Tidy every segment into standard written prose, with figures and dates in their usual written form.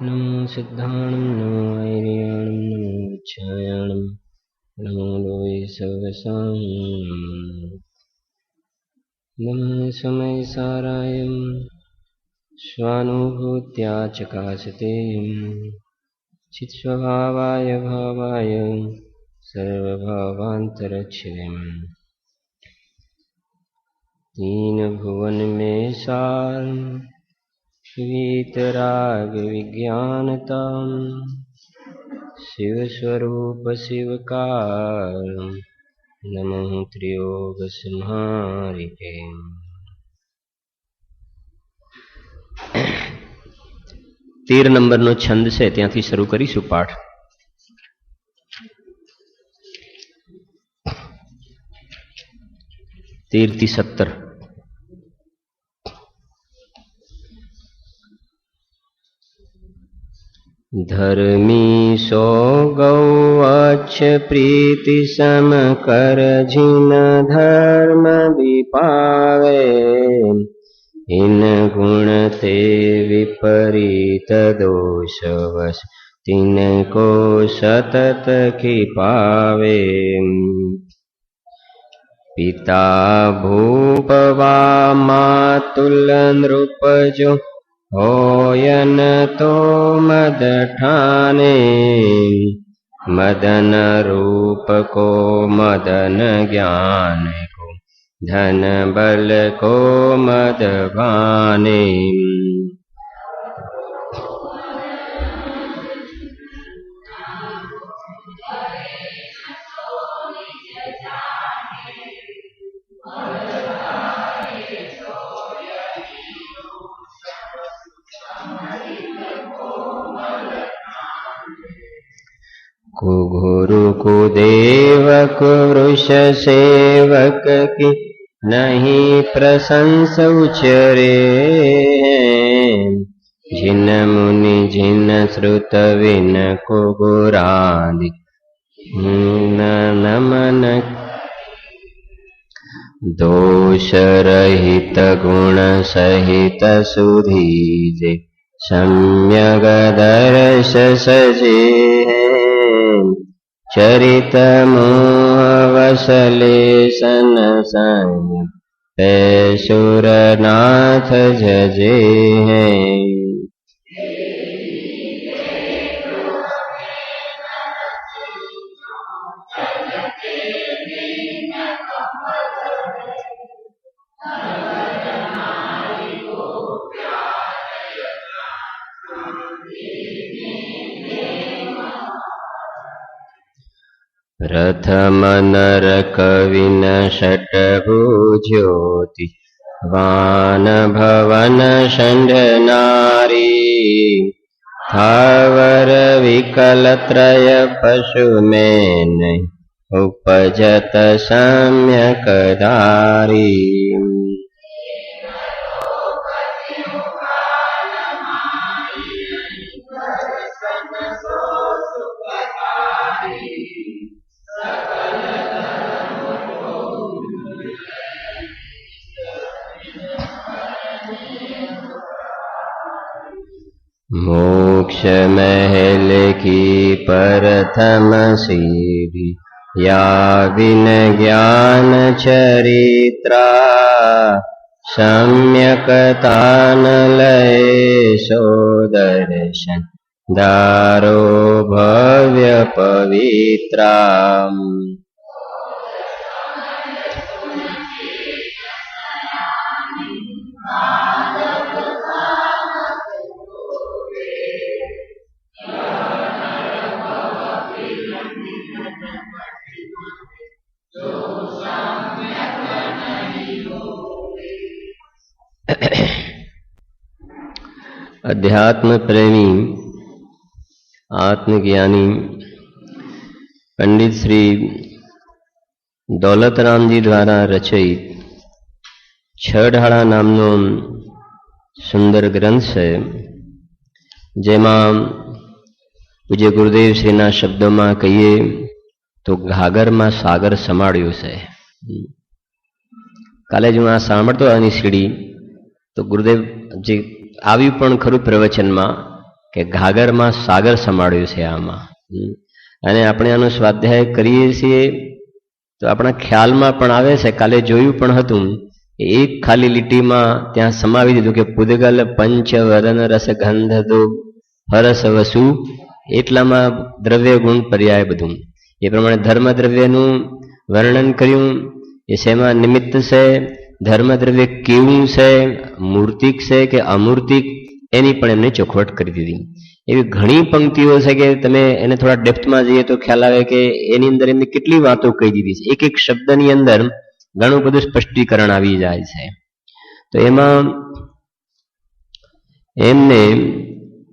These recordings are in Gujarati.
नमो सिद्धाणं नमो ऐर्याणं नमो छायाणं नमो लोये सर्वसां नमः समयसारायं स्वानुभूत्या चकासते चित्स्वभावाय भावाय सर्वभावान्तरक्षिणम् तीन भुवन में सार वीतराग विज्ञानतां शिव स्वरूप शिवकार नमः त्रियोग संहारिके। तेर नंबरનો છંદ છે ત્યાંથી શરૂ કરીશું પાઠ। તેર થી 17। धर्मी सो गौ अच्छ प्रीति सम कर जिन धर्म विपावे इन गुण ते विपरीत दोषवश तिनको सतत खिपावे। पिता भूपवा मातुल नृप जो होयन तो मद ठाने मदन रूप को मदन ज्ञान को धन बल को मद भाने। कुगुरु कुदेवक वृष सेवक की नहीं प्रशंस उचरे जिन मुनि जिन श्रुत विन कुगुरादि नमन। दोष रहित गुण सहित सुधीजे सम्यग दर्श सजे चरित मोह वसलेशन संयम पैसुरनाथ जजे हैं। प्रथम नर कविन षट्भुज्योति वान भवन षण्ड नारी थावर विकल त्रय पशु में उपजत सम्यक धारी। मोक्ष महल की प्रथम सीढ़ी या बिन ज्ञान चरित्रा सम्यक तान लय सो दर्शन दारो भव्य पवित्रा। अध्यात्म प्रेमी आत्मज्ञानी पंडित श्री दौलतराम जी द्वारा रचित छढाड़ा नामनो सुंदर ग्रंथ है जेमा पूज्य गुरुदेव श्रीना शब्दों में कहिए तो घागर में सागर समाड्यो है। काले जो आ सांभळतो आनी सीडी तो गुरुदेव जी આવ્યું પણ ખરું પ્રવચનમાં કે ઘાઘરમાં સાગર સમાડ્યું છે આમાં. અને આપણે આનો સ્વાધ્યાય કરીએ છીએ તો આપણા ખ્યાલમાં પણ આવે છે, કાલે જોયું પણ હતું, એક ખાલી લીટીમાં ત્યાં સમાવી દીધું કે પુદગલ પંચ વદન રસ ગંધ દો હરસ વસુ, એટલામાં દ્રવ્ય ગુણ પર્યાય બધું એ પ્રમાણે ધર્મ દ્રવ્યનું વર્ણન કર્યું. એ શેમાં નિમિત્ત છે, ધર્મ દ્રવ્ય કેવું છે, મૂર્તિક છે કે અમૂર્તિક, એની પણ એમને ચોખવટ કરી દીધી. એવી ઘણી પંક્તિઓ છે કે તમે એને થોડા ડેપ્થમાં જઈએ તો ખ્યાલ આવે કે એની અંદર એમને કેટલી વાતો કહી દીધી છે. એક એક શબ્દની અંદર ઘણું બધું સ્પષ્ટીકરણ આવી જાય છે. તો એમાં એમને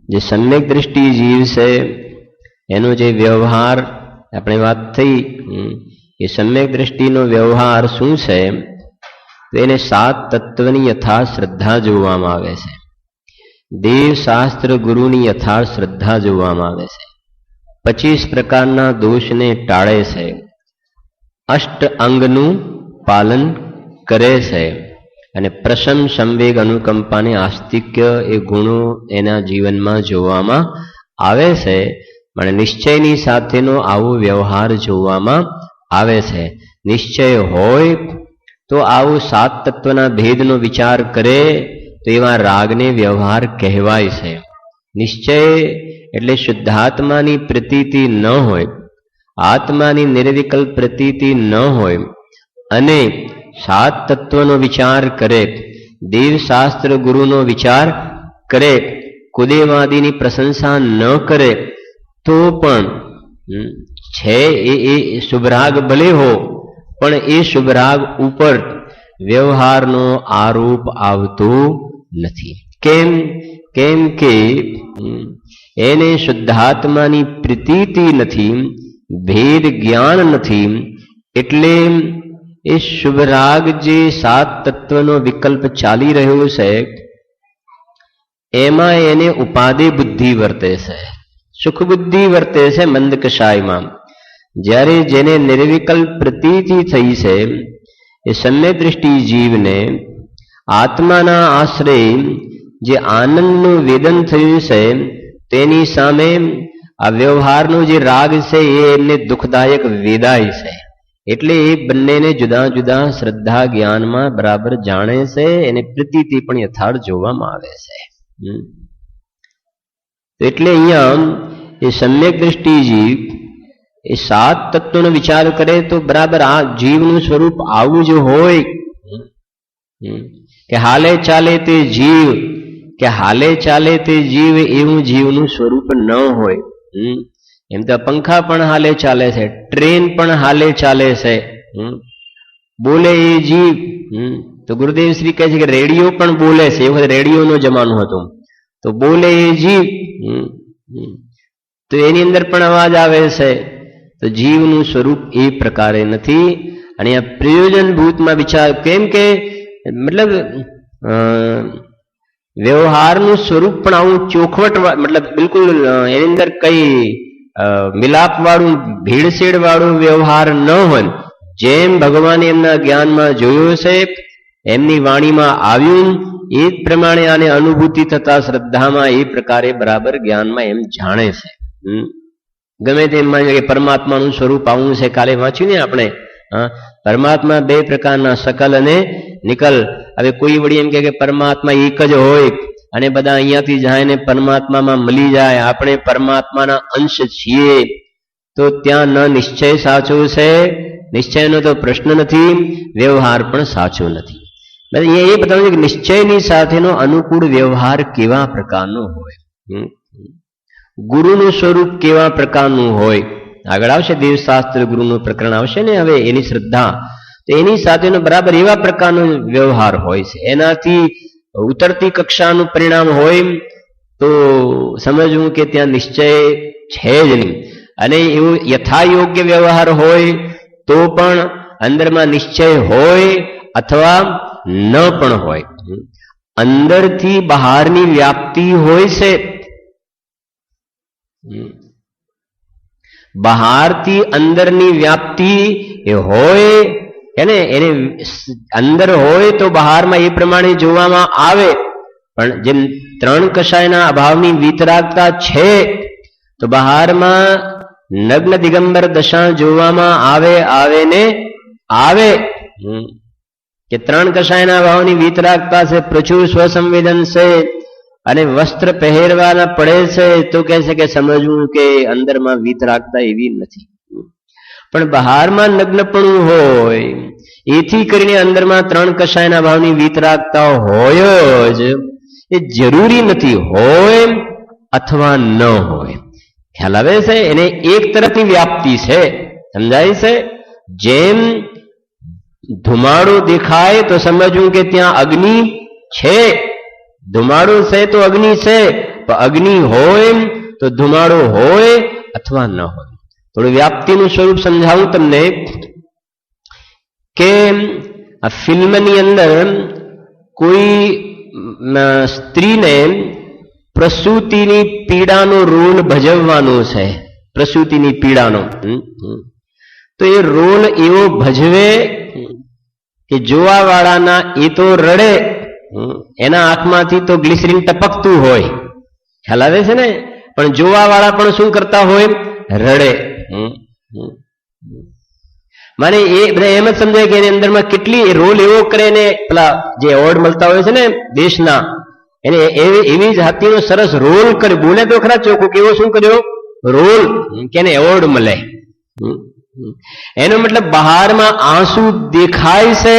જે સમ્યક દ્રષ્ટિ જીવ છે એનો જે વ્યવહાર આપણે વાત થઈ, એ સમ્યક દ્રષ્ટિનો વ્યવહાર શું છે, તો એને 7 તત્વની યથાર્થ શ્રદ્ધા જોવામાં આવે છે. દેવ શાસ્ત્ર ગુરુની યથાર્થ શ્રદ્ધા જોવામાં આવે છે. 25 પ્રકારના દોષને ટાળે છે. અષ્ટ અંગનું પાલન કરે છે. અને પ્રસન્ન સંવેગ અનુકંપાને આસ્તિક્ય એ ગુણો એના જીવનમાં જોવામાં આવે છે. અને નિશ્ચયની સાથેનો આવો વ્યવહાર જોવામાં આવે છે. નિશ્ચય હોય તો આવું 7 તત્વના ભેદનો વિચાર કરે તો એવા રાગને વ્યવહાર કહેવાય છે. નિશ્ચય એટલે શુદ્ધાત્માની પ્રતીતિ ન હોય, આત્માની નિર્વિકલ્પ પ્રતીતિ ન હોય અને 7 તત્વનો વિચાર કરે, દેવશાસ્ત્ર ગુરુનો વિચાર કરે, કુદેવાદીની પ્રશંસા ન કરે તો પણ છે એ શુભરાગ ભલે હો, પણ એ શુભરાગ ઉપર વ્યવહારનો આરોપ આવતો નથી. કેમ કે એને શુદ્ધાત્માની પ્રતીતિ નથી, ભેદ જ્ઞાન નથી, એટલે એ શુભરાગ જે 7 તત્વનો વિકલ્પ ચાલી રહ્યો છે એમાં એને ઉપાદે બુદ્ધિ વર્તે છે, સુખ બુદ્ધિ વર્તે છે મંદ કષાયમાં. જ્યારે જેને નિર્વિકલ્પ પ્રતીતિ થઈ છે એ સમ્યક દ્રષ્ટિ જીવને આત્માના આશ્રય જે આનંદનું વેદન થયું છે તેની સામે આ વ્યવહારનો જે રાગ છે એ એમને દુઃખદાયક વેદાય છે. એટલે એ બંનેને જુદા જુદા શ્રદ્ધા જ્ઞાનમાં બરાબર જાણે છે, એને પ્રતીતિ પણ યથાર્થ જોવામાં આવે છે. એટલે અહીંયા એ સમ્યક દ્રષ્ટિ જીવ એ 7 તત્વોનો વિચાર કરે તો બરાબર આ જીવનું સ્વરૂપ આવું જ હોય કે હાલે ચાલે તે જીવ, કે હાલે ચાલે તે જીવ એવું જીવનું સ્વરૂપ ન હોય. એમ તો પંખા પણ હાલે ચાલે છે, ટ્રેન પણ હાલે ચાલે છે, બોલે એ જીવ. તો ગુરુદેવ શ્રી કહે છે કે રેડિયો પણ બોલે છે. એ વખતે રેડિયોનો જમાનો હતો, તો બોલે એ જીવ, તો એની અંદર પણ અવાજ આવે છે. તો જીવનું સ્વરૂપ એ પ્રકારે નથી. અને આ પ્રયોજનભૂતમાં વિચાર, કેમ કે મતલબ વ્યવહારનું સ્વરૂપ પણ આવું ચોખવટ, મતલબ બિલકુલ એની અંદર કઈ મિલાપ વાળું ભીડસેડ વાળું વ્યવહાર ન હોય. જેમ ભગવાને એમના જ્ઞાનમાં જોયું છે, એમની વાણીમાં આવ્યું એ જ પ્રમાણે આને અનુભૂતિ થતા શ્રદ્ધામાં એ પ્રકારે બરાબર જ્ઞાનમાં એમ જાણે છે. ગમે તેમ માની કે પરમાત્માનું સ્વરૂપ આવું છે. કાલે વાંચ્યું ને આપણે, પરમાત્મા 2 પ્રકારના, સકલ અને નિકલ. હવે કોઈ વળી એમ કે પરમાત્મા એક જ હોય અને બધા અહીંયાથી જાય ને પરમાત્મામાં મળી જાય, આપણે પરમાત્માના અંશ છીએ, તો ત્યાં ન નિશ્ચય સાચો છે, નિશ્ચયનો તો પ્રશ્ન નથી, વ્યવહાર પણ સાચો નથી. એ બતાવ્યું કે નિશ્ચયની સાથેનો અનુકૂળ વ્યવહાર કેવા પ્રકારનો હોય, ગુરુનું સ્વરૂપ કેવા પ્રકારનું હોય. આગળ આવશે દેવશાસ્ત્ર ગુરુનું પ્રકરણ આવશે ને, હવે એની શ્રદ્ધા, તો એની સાથેનો બરાબર એવા પ્રકારનો વ્યવહાર હોય છે. એનાથી ઉતરતી કક્ષાનું પરિણામ હોય તો સમજવું કે ત્યાં નિશ્ચય છે જ નહીં. અને એવું યથાયોગ્ય વ્યવહાર હોય તો પણ અંદરમાં નિશ્ચય હોય અથવા ન પણ હોય. અંદરથી બહારની વ્યાપ્તિ હોય છે, બહારથી અંદરની વ્યાપ્તિ એ હોય એને અંદર હોય તો બહારમાં એ પ્રમાણે જોવામાં આવે, પણ જેમ ત્રણ કષાયના અભાવની વીતરાગતા છે, તો બહારમાં નગ્ન દિગંબર દશા જોવામાં આવે ને આવે કે ત્રણ કષાયના ભાવની વીતરાગતા છે, પ્રચુર સ્વસંવેદન છે અને વસ્ત્ર પહેરવાના પડે છે, તો કહે છે કે સમજવું કે અંદરમાં વીતરાગતા એવી નથી. પણ બહારમાં નગ્નપણું હોય, એથી કરીને અંદરમાં ત્રણ કષાયના ભાવની વીતરાગતા હોય જ, એ જરૂરી નથી હોય અથવા ન હોય. ખ્યાલ આવે છે? એને એક તરફની વ્યાપ્તિ છે, સમજાય છે? જેમ ધુમાડો દેખાય તો સમજવું કે ત્યાં અગ્નિ છે, ધુમાડો છે તો અગ્નિ છે, પણ અગ્નિ હોય તો ધુમાડો હોય અથવા ન હોય. થોડું વ્યાપ્તિનું સ્વરૂપ સમજાવું તમને કે આ ફિલ્મની અંદર કોઈ સ્ત્રીને પ્રસૂતિની પીડાનો રોલ ભજવવાનો છે, પ્રસૂતિની પીડાનો, તો એ રોલ એવો ભજવે કે જોવા વાળાના એ તો રડે, એના આંખમાંથી તો ગ્લિસરીન ટપકતું હોય, ખ્યાલ આવે છે ને? પણ જોવા વાળા પણ શું કરતા હોય? રડે. માને એ બધા એમ જ સમજાય કે એની અંદરમાં કેટલી રોલ એવો કરે ને, પેલા જે એવોર્ડ મળતા હોય છે ને દેશના, એને એવી જાતિનો સરસ રોલ કરે, બોલે તો ખરા ચોખ્ખું, કેવો શું કર્યો રોલ કે એને એવોર્ડ મળે. એનો મતલબ બહારમાં આંસુ દેખાય છે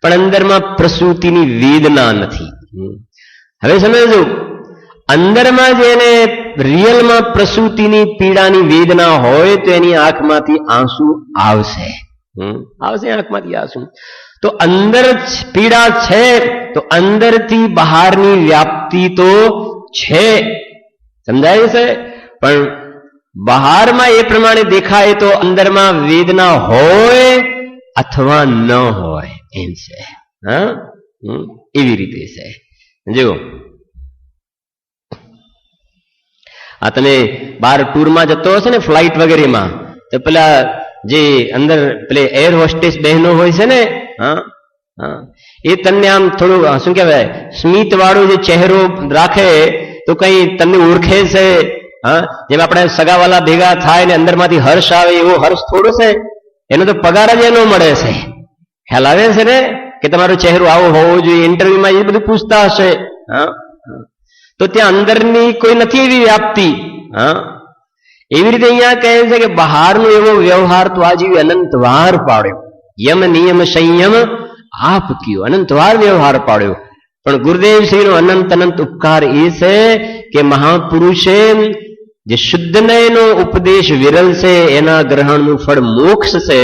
પણ અંદરમાં પ્રસૂતિની વેદના નથી. હવે સમજો, અંદરમાં જેને રિયલમાં પ્રસૂતિની પીડાની વેદના હોય તો એની આંખમાંથી આંસુ આવશે, આવશે આંખમાંથી આંસુ. તો અંદર પીડા છે તો અંદરથી બહારની વ્યાપ્તિ તો છે, સમજાય છે? પણ બહારમાં એ પ્રમાણે દેખાય તો અંદરમાં વેદના હોય અથવા ન હોય એમ છે. હા, એવી રીતે છે. જો આ તમે બહાર ટૂરમાં જતો હશે ને ફ્લાઇટ વગેરેમાં, તો પેલા જે અંદર પેલે એર હોસ્ટેસ બહેનો હોય છે ને, એ તમને આમ થોડું શું કહેવાય સ્મિત વાળો જે ચહેરો રાખે તો કઈ તમને ઓળખે છે? જેમ આપણે સગાવાલા ભેગા થાય ને અંદરમાંથી હર્ષ આવે, એવો હર્ષ થોડો છે, એનો તો પગાર જ એનો મળે છે. ખ્યાલ આવે છે ને કે તમારો ચહેરો આવો હોવો જોઈએ? ઇન્ટરવ્યુમાં એ બધું પૂછતા હશે. તો ત્યાં અંદરની કોઈ નથી એવી વ્યાપ્તિ. એવી રીતે અહીંયા કહે છે કે બહારનો એવો વ્યવહાર તો આ જેવી અનંતવાર પાડ્યો, યમ નિયમ સંયમ આપ કયો, અનંતવાર વ્યવહાર પાડ્યો. પણ ગુરુદેવ શ્રીનો અનંત અનંત ઉપકાર એ છે કે મહાપુરુષે જે શુદ્ધ નયનો ઉપદેશ વિરલ છે, એના ગ્રહણનું ફળ મોક્ષ છે,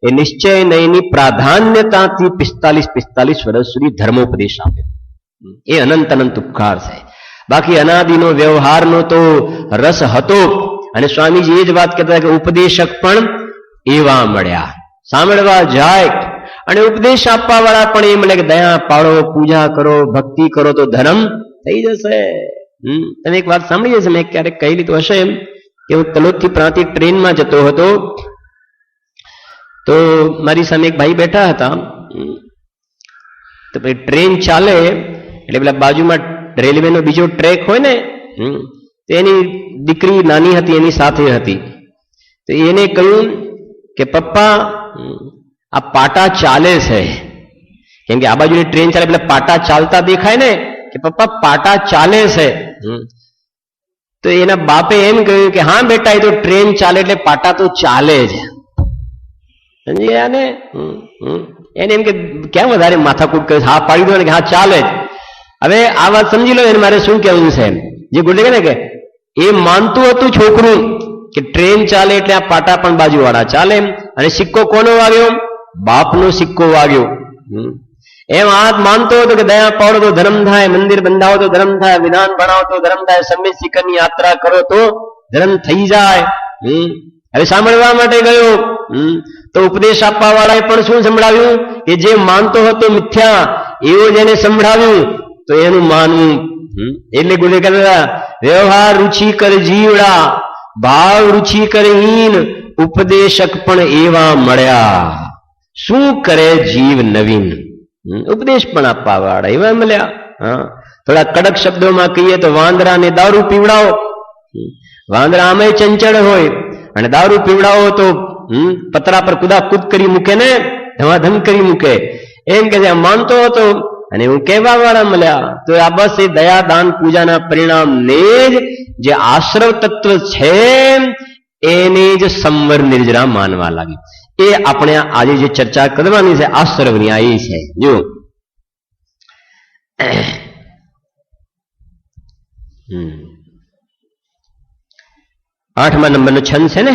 એ નિશ્ચય નયની પ્રાધાન્યતાથી 45 વર્ષ સુધી ધર્મોપદેશ આપ્યો. એ અનંત અનંત ઉપકાર છે. બાકી અનાદિનો વ્યવહારનો તો રસ હતો. અને સ્વામીજી એ જ વાત કહેતા કે ઉપદેશક પણ એવા મળ્યા, સાંભળવા જાય અને ઉપદેશ આપવા વાળા પણ એ મળે કે દયા પાડો, પૂજા કરો, ભક્તિ કરો તો ધર્મ થઈ જશે. તમે એક વાત સાંભળી હશે, મેં ક્યારેક કહી લીધું હશે એમ કે હું તલોદથી પ્રાંતિક ટ્રેનમાં જતો હતો, તો મારી સામે એક ભાઈ બેઠા હતા. તો ટ્રેન ચાલે એટલે પેલા બાજુમાં રેલવેનો બીજો ટ્રેક હોય ને, તો એની દીકરી નાની હતી, એની સાથે હતી. તો એને કહ્યું કે પપ્પા આ પાટા ચાલે છે, કેમ કે આ બાજુની ટ્રેન ચાલે એટલે પાટા ચાલતા દેખાય ને, કે પપ્પા પાટા ચાલે છે. તો એના બાપે એમ કહ્યું કે હા બેટા, એ તો ટ્રેન ચાલે એટલે પાટા તો ચાલે જ. સમજ્યા ને? એને એમ કે ક્યાં વધારે માથાકૂટ કરે, હા પાડી દો ને કે હા ચાલે જ. હવે આ વાત સમજી લો, એને મારે શું કહેવું છે? જે બોલે ને કે એ માનતું હતું છોકરું કે ટ્રેન ચાલે એટલે આ પાટા પણ બાજુવાળા ચાલે, અને સિક્કો કોનો વાગ્યો? બાપનો સિક્કો વાગ્યો. એમ આ માનતો હતો કે દયા પાડો તો ધર્મ થાય, મંદિર બંધાવો તો ધર્મ થાય, વિધાન ભણાવો તો ધર્મ થાય, સમ્ય શિખરની યાત્રા કરો તો ધર્મ થઈ જાય. હવે સાંભળવા માટે ગયો તો ઉપદેશ આપવા વાળાએ પણ શું સંભળાવ્યું કે જે માનતો હતો મિથ્યા એવો જેને સંભળાવ્યું તો એનું માનવું. એટલે ગુરુ કહેતા વ્યવહાર રુચિકર જીવડા, ભાવ રુચિકર હીન, ઉપદેશક પણ એવા મળ્યા. શું કરે જીવ નવીન? ઉપદેશ પણ આપવા વાળા એવા મળ્યા. થોડા કડક શબ્દોમાં કહીએ તો વાંદરાને દારૂ પીવડાવો, વાંદરા આમે ચંચળ હોય અને દારૂ પીવડાવો તો પતરા પર કુદાકૂદ કરી મૂકે ને, ધમાધમ કરી મૂકે. એમ કે છે માનતો હતો અને હું કહેવા વાળા મળ્યા. તો આ બસ એ દયા દાન પૂજાના પરિણામને જ જે આશ્રવ તત્વ છે એને જ સંવર નિર્જરા માનવા લાગે. એ આપણે આજે જે ચર્ચા કરવાની છે આશ્રવની આ એ છે. જો 8મા નંબરનો છંદ છે ને,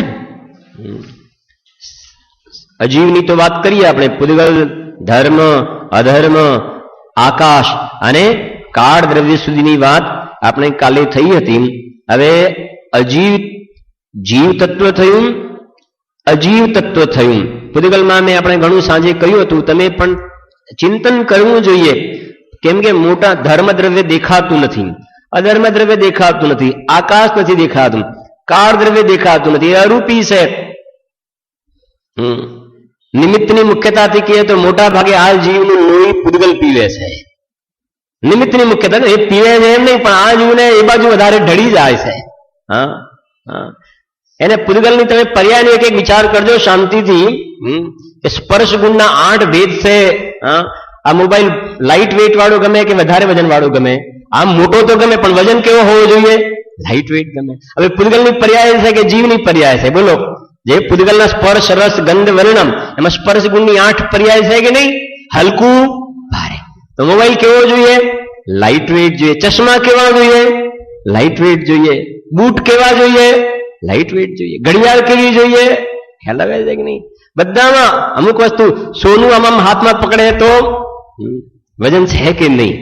અજીવની તો વાત કરીએ આપણે. પૂદગલ, ધર્મ, અધર્મ, આકાશ અને કાળ દ્રવ્ય સુધીની વાત આપણે કાલે થઈ હતી. હવે અજીવ જીવ તત્વ થયું, અજીવ તત્વ થયું. પૂદગલમાં મેં આપણે ઘણું સાંજે કહ્યું હતું, તમે પણ ચિંતન કરવું જોઈએ. કેમ કે મોટા ધર્મ દ્રવ્ય દેખાતું નથી, અધર્મ દ્રવ્ય દેખાતું નથી, આકાશ નથી દેખાતું, કાળ દ્રવ્ય દેખાતું નથી, એ અરૂપી છે. નિમિત્તની મુખ્યતાથી કહીએ તો મોટા ભાગે આ જીવનું લોહી પૂદગલ પીવે છે. નિમિત્તની મુખ્યતા એ પીવે છે એમ નહીં, પણ આ જીવને એ બાજુ વધારે ઢળી જાય છે. એને પૂદગલની તમે પર્યાયનો એક વિચાર કરજો શાંતિથી. સ્પર્શ ગુણના 8 ભેદ છે. આ મોબાઈલ લાઇટ વેઇટ વાળો ગમે કે વધારે વજન વાળો ગમે? આમ મોટો તો ગમે, પણ વજન કેવો હોવો જોઈએ? લાઇટ વેઇટ ગમે. હવે પૂદગલની પર્યાય છે કે જીવની પર્યાય છે? બોલો. જે પૂદગલના સ્પર્શ, રસ, ગંધ, વર્ણમ, એમાં સ્પર્શ ગુણની 8 પર્યાય છે કે નહીં? હલકું, ભારે. તો મોબાઈલ કેવો જોઈએ? લાઇટ વેઇટ જોઈએ. ચશ્મા કેવા જોઈએ? લાઇટ વેઇટ જોઈએ. બૂટ કેવા જોઈએ? લાઇટ વેઇટ જોઈએ. ઘડિયાળ કેવી જોઈએ? ખ્યાલ આવે છે કે નહીં? બધામાં અમુક વસ્તુ સોનું આમ હાથમાં પકડે તો વજન છે કે નહીં?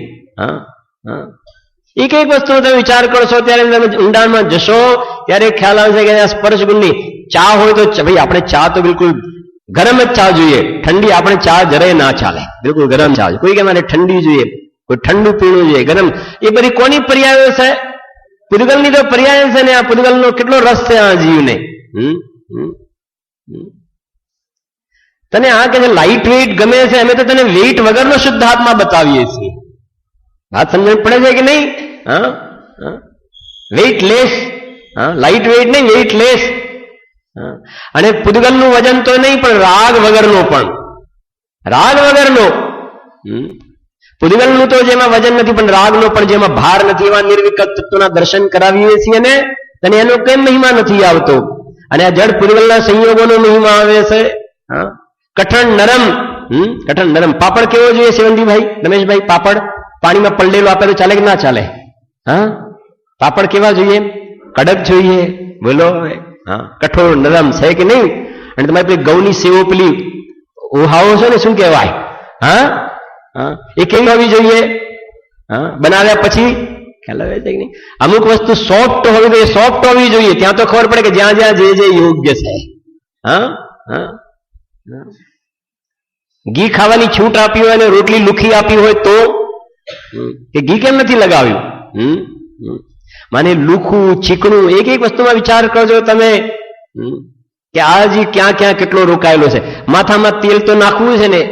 એક એક વસ્તુ તમે વિચાર કરશો ત્યારે તમે ઊંડાણમાં જશો ત્યારે ખ્યાલ આવશે કે સ્પર્શ ગુણની. ચા હોય તો ભાઈ આપણે ચા તો બિલકુલ ગરમ જ ચા જોઈએ, ઠંડી આપણે ચા જરાય ના ચાલે, બિલકુલ ગરમ ચા. કોઈ કે મારે ઠંડી જોઈએ, કોઈ ઠંડુ પીણું જોઈએ, ગરમ. એ બધી કોની પર્યાયો છે? પૂદગલની તો પર્યાય છે ને. આ પૂદગલનો કેટલો રસ છે આ જીવને. તને આ કે લાઇટ વેઇટ ગમે છે, અમે તો તને વેઇટ વગરનો શુદ્ધ હાથમાં બતાવીએ છીએ. વાત સમજણ પડે છે કે નહીં? વેઇટલેસ, લાઇટ વેઇટ નહીં, વેઇટલેસ. અને પૂદગલનું વજન તો નહીં, પણ રાગ વગરનો પણ. રાગ વગરનો. પૂદગલનું તો જેમાં વજન નથી પણ રાગનો પણ જેમાં ભાર નથી, એવા નિર્વિકલ્પ તત્વના દર્શન કરાવીએ છીએ ને. તને એનો કેમ મહિમા નથી આવતો? અને આ જડ પૂદગલના સંયોગોનો મહિમા આવે છે. કઠણ નરમ. કઠણ નરમ. પાપડ કેવો જોઈએ સેવંતીભાઈ, રમેશભાઈ? પાપડ પાણીમાં પલળેલો આપે તો ચાલે કે ના ચાલે? પાપડ કેવા જોઈએ? કડક જોઈએ. બોલો. કઠોર નરમ છે કે નહીં? અને તમારે પેલી ઘઉંની સેવો પેલી ઓહાવો છે ને, શું કહેવાય? એ કેવી હોવી જોઈએ? બનાવ્યા પછી ખ્યાલ આવે છે કે નહીં? અમુક વસ્તુ સોફ્ટ હોવી જોઈએ, સોફ્ટ હોવી જોઈએ. ત્યાં તો ખબર પડે કે જ્યાં જ્યાં જે યોગ્ય છે. ઘી ખાવાની છૂટ આપી હોય અને રોટલી લુખી આપી હોય તો કે ઘી કેમ નથી લગાવ્યું? માને લુખું, ચીકણું. એક એક વસ્તુમાં વિચાર કરજો તમે કે આ જી ક્યાં ક્યાં કેટલો રોકાયેલો છે. માથામાં તેલ તો નાખવું છે ને,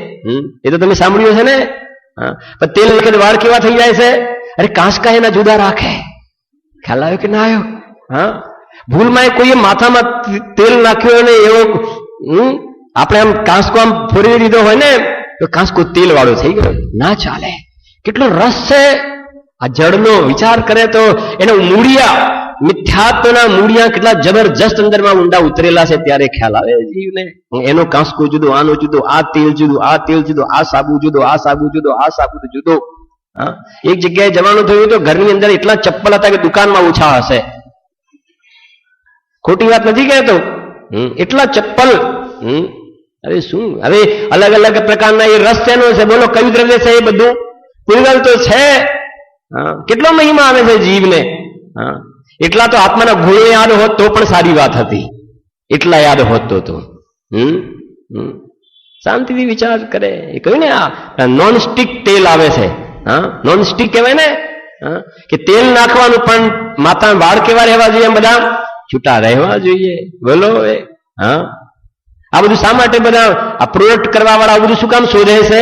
એ તો તમે સાંભળ્યું છે ને. પણ તેલ નાખે વાળ કેવા થઈ જાય છે? અરે કાંસકા એના જુદા રાખે. ખ્યાલ આવ્યો કે ના આવ્યો? ભૂલમાં કોઈએ માથામાં તેલ નાખ્યું અને એવો આપણે આમ કાંસકો આમ ફોરી દીધો હોય ને તો કાંસકો તેલ વાળો થઈ ગયો. ના ચાલે. કેટલો રસ છે આ જળનો. વિચાર કરે તો એનો મૂળિયા, મિથ્યાત્વના મૂળિયા કેટલા જબરજસ્ત અંદરમાં ઊંડા ઉતરેલા છે ત્યારે ખ્યાલ આવે જીવને. એનો કાંસકો જુદો, આનો જુદો, આ તેલ જુદું, આ તેલ જુદો, આ સાબુ જુદો, આ સાબુ જુદો, આ સાબુ જુદો. એક જગ્યાએ જવાનું થયું તો ઘરની અંદર એટલા ચપ્પલ હતા કે દુકાનમાં ઓછા હશે. ખોટી વાત નથી કહેતો. એટલા ચપ્પલ. હવે શું? હવે અલગ અલગ પ્રકારના એ રસ શેનો છે? બોલો, કયું દ્રવ્ય છે એ બધું? પૂદગલ તો છે. કેટલો મહિમા આવે છે જીવને. એટલા તો આત્માના ગુણો યાદ હોત તો પણ સારી વાત હતી. એટલા યાદ હોત તો શાંતિથી વિચાર કરે. એ કહ્યું ને આ નોન સ્ટિક તેલ આવે છે. નોન સ્ટિક કહેવાય ને, કે તેલ નાખવાનું પણ માથા વાળ કેવા રહેવા જોઈએ? એમ બધા છૂટા રહેવા જોઈએ. બોલો. આ બધું શા માટે બધા આ પ્રોડક્ટ કરવા વાળા બધું શું કામ શોધે છે?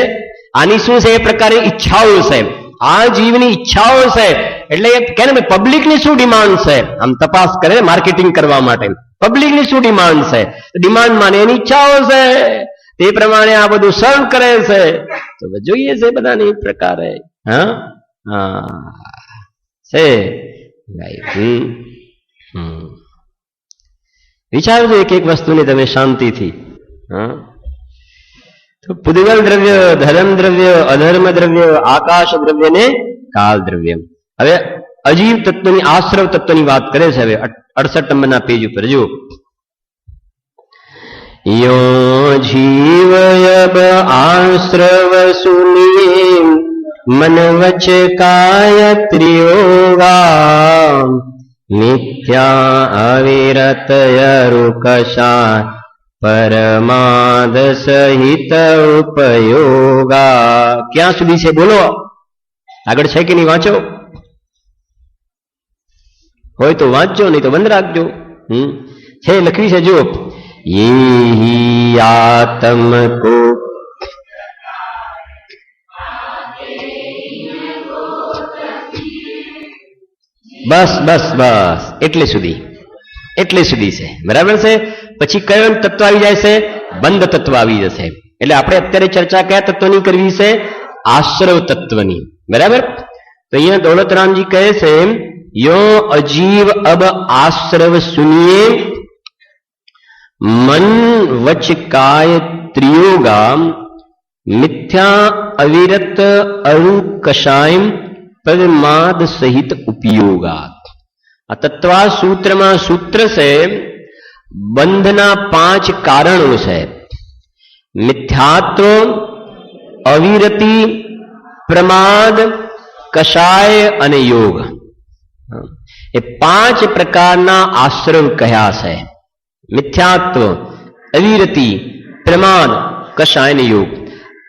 આની શું છે? એ પ્રકારે ઈચ્છાઓ છે. આ જીવની ઈચ્છાઓ છે. એટલે કે ને પબ્લિકની શું ડિમાન્ડ છે, આમ તપાસ કરે માર્કેટિંગ કરવા માટે. પબ્લિકની શું ડિમાન્ડ છે, ડિમાન્ડ માને એની ઈચ્છાઓ છે, તે પ્રમાણે આ બધું સર્વ કરે છે. તો જોઈએ છે બધાને એ પ્રકારે. હા છે વિચારજો એક એક વસ્તુની તમે શાંતિથી. તો પુદ્ગલ દ્રવ્ય, ધર્મ દ્રવ્ય, અધર્મ દ્રવ્ય, આકાશ દ્રવ્ય ને કાલ દ્રવ્ય. હવે અજીવ તત્વની, આશ્રવ તત્વની વાત કરે છે. હવે 68 નંબરના પેજ ઉપર જો, યો જીવયબ આશ્રવ સુનિયે મન વચ કાય ત્રિયોગા મિથ્યા અવિરતયરુકશા પરમાદ સહિત ઉપયોગા. ક્યાં સુધી છે બોલો? આગળ છે કે નહીં? વાંચો, હોય તો વાંચજો, નહીં તો બંધ રાખજો. છે લખવી છે જો, યે આત્મકો બસ બસ બસ એટલે સુધી છે. બરાબર છે. પછી કયો તત્વ આવી જાય છે? બંધ તત્વ આવી જશે. એટલે આપણે અત્યારે ચર્ચા કયા તત્વની કરવી છે? આશ્રવ તત્વની. બરાબર. તો અહીંયા દૌલતરામજી કહે છે, યો અજીવ અબ આશ્રવ સુનિએ મન વચ કાય ત્રિયોગા મિથ્યા અવિરત અરુકશાય પરમાદ સહિત ઉપયોગા. આ તત્વા સૂત્રમાં સૂત્ર છે બંધના 5 કારણો છે. મિથ્યાત્વ, અવિરતિ, પ્રમાદ, કષાય અને યોગ. એ 5 પ્રકારના આશ્રવ કહ્યા છે. મિથ્યાત્વ, અવિરતિ, પ્રમાદ, કષાય અને યોગ.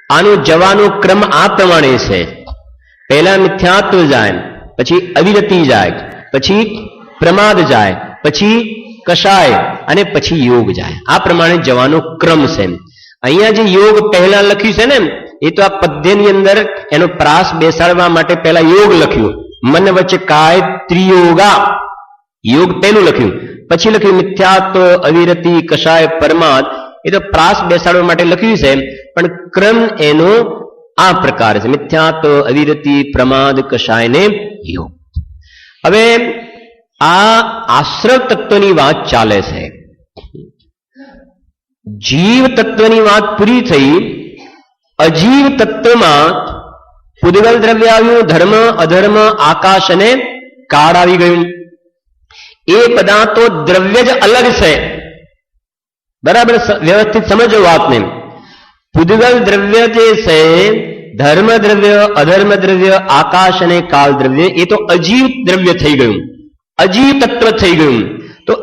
આનો જવાનો ક્રમ આ પ્રમાણે છે. પહેલા મિથ્યાત્વ જાય, પછી અવિરતિ જાય, પછી પ્રમાદ જાય, પછી કષાય અને પછી યોગ જાય. આ પ્રમાણે જવાનો ક્રમ છે. અહીંયા જે યોગ પહેલા લખ્યું છે ને, એ તો આ પદ્યની અંદર એનો પ્રાસ બેસાડવા માટે પહેલા યોગ લખ્યું. મન વચ્ચે કાય ત્રિયોગા, યોગ પહેલું લખ્યું. પછી લખ્યું મિથ્યાત્વ, અવિરતિ, કષાય, પરમાદ. એ તો પ્રાસ બેસાડવા માટે લખ્યું છે, પણ ક્રમ એનો આ પ્રકાર છે. મિથ્યાત્વ, અવિરતિ, પ્રમાદ, કષાય ને યોગ. હવે આ આશ્રવ તત્વની વાત ચાલે છે. જીવ તત્વની વાત પૂરી થઈ. અજીવ તત્વમાં પુદ્ગલ દ્રવ્ય આવ્યું, ધર્મ, અધર્મ, આકાશ અને કાળ આવી ગયું. એ બધા તો દ્રવ્ય જ અલગ છે. બરાબર, વ્યવસ્થિત સમજો વાતને. પુદ્ગલ દ્રવ્ય જે છે, ધર્મ દ્રવ્ય, અધર્મ દ્રવ્ય, આકાશ અને કાળ દ્રવ્ય, એ તો અજીવ દ્રવ્ય થઈ ગયું, અજીવ તત્વ થઈ ગયું. તો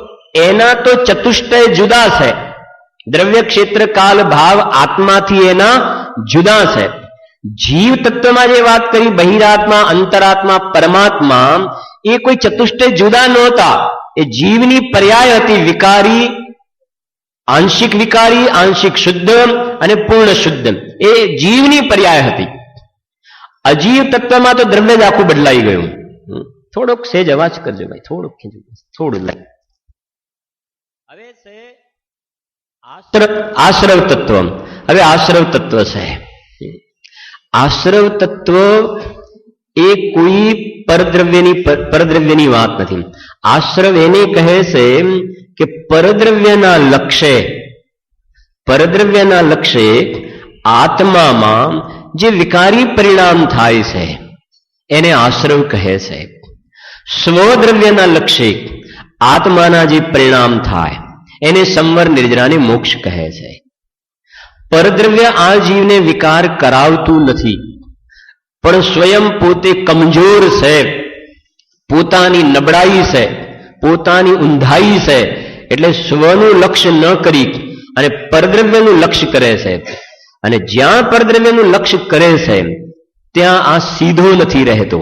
એના તો ચતુષ્ટય જુદા છે. દ્રવ્ય, ક્ષેત્ર, કાલ, ભાવ આત્માથી એના જુદા છે. જીવ તત્વમાં જે વાત કરી, બહિરાત્મા, અંતરાત્મા, પરમાત્મા, એ કોઈ ચતુષ્ટય જુદા નહોતા. એ જીવની પર્યાય હતી. વિકારી, આંશિક વિકારી, આંશિક શુદ્ધ અને પૂર્ણ શુદ્ધ, એ જીવની પર્યાય હતી. અજીવ તત્વમાં તો દ્રવ્ય જ આખું બદલાઈ ગયું. થોડોક સેજ અવાજ કરજો ભાઈ, થોડુંક થોડું લઈ. હવે છે આશ્રવ તત્વ. હવે આશ્રવ તત્વ છે. આશ્રવ તત્વ એ કોઈ પરદ્રવ્યની વાત નથી. આશ્રવ એને કહે છે કે પરદ્રવ્યના લક્ષ્ય આત્મામાં જે વિકારી પરિણામ થાય છે એને આશ્રવ કહે છે. સ્વદ્રવ્યના લક્ષ્ય આત્માના જે પરિણામ થાય એને સંવર, નિર્જરાને મોક્ષ કહે છે. પરદ્રવ્ય આ જીવને વિકાર કરાવતું નથી, પણ સ્વયં પોતે કમજોર છે, પોતાની નબળાઈ છે, પોતાની ઊંધાઈ છે. એટલે સ્વનું લક્ષ્ય ન કરી અને પરદ્રવ્યનું લક્ષ્ય કરે છે. અને જ્યાં પરદ્રવ્યનું લક્ષ્ય કરે છે ત્યાં આ સીધો નથી રહેતો.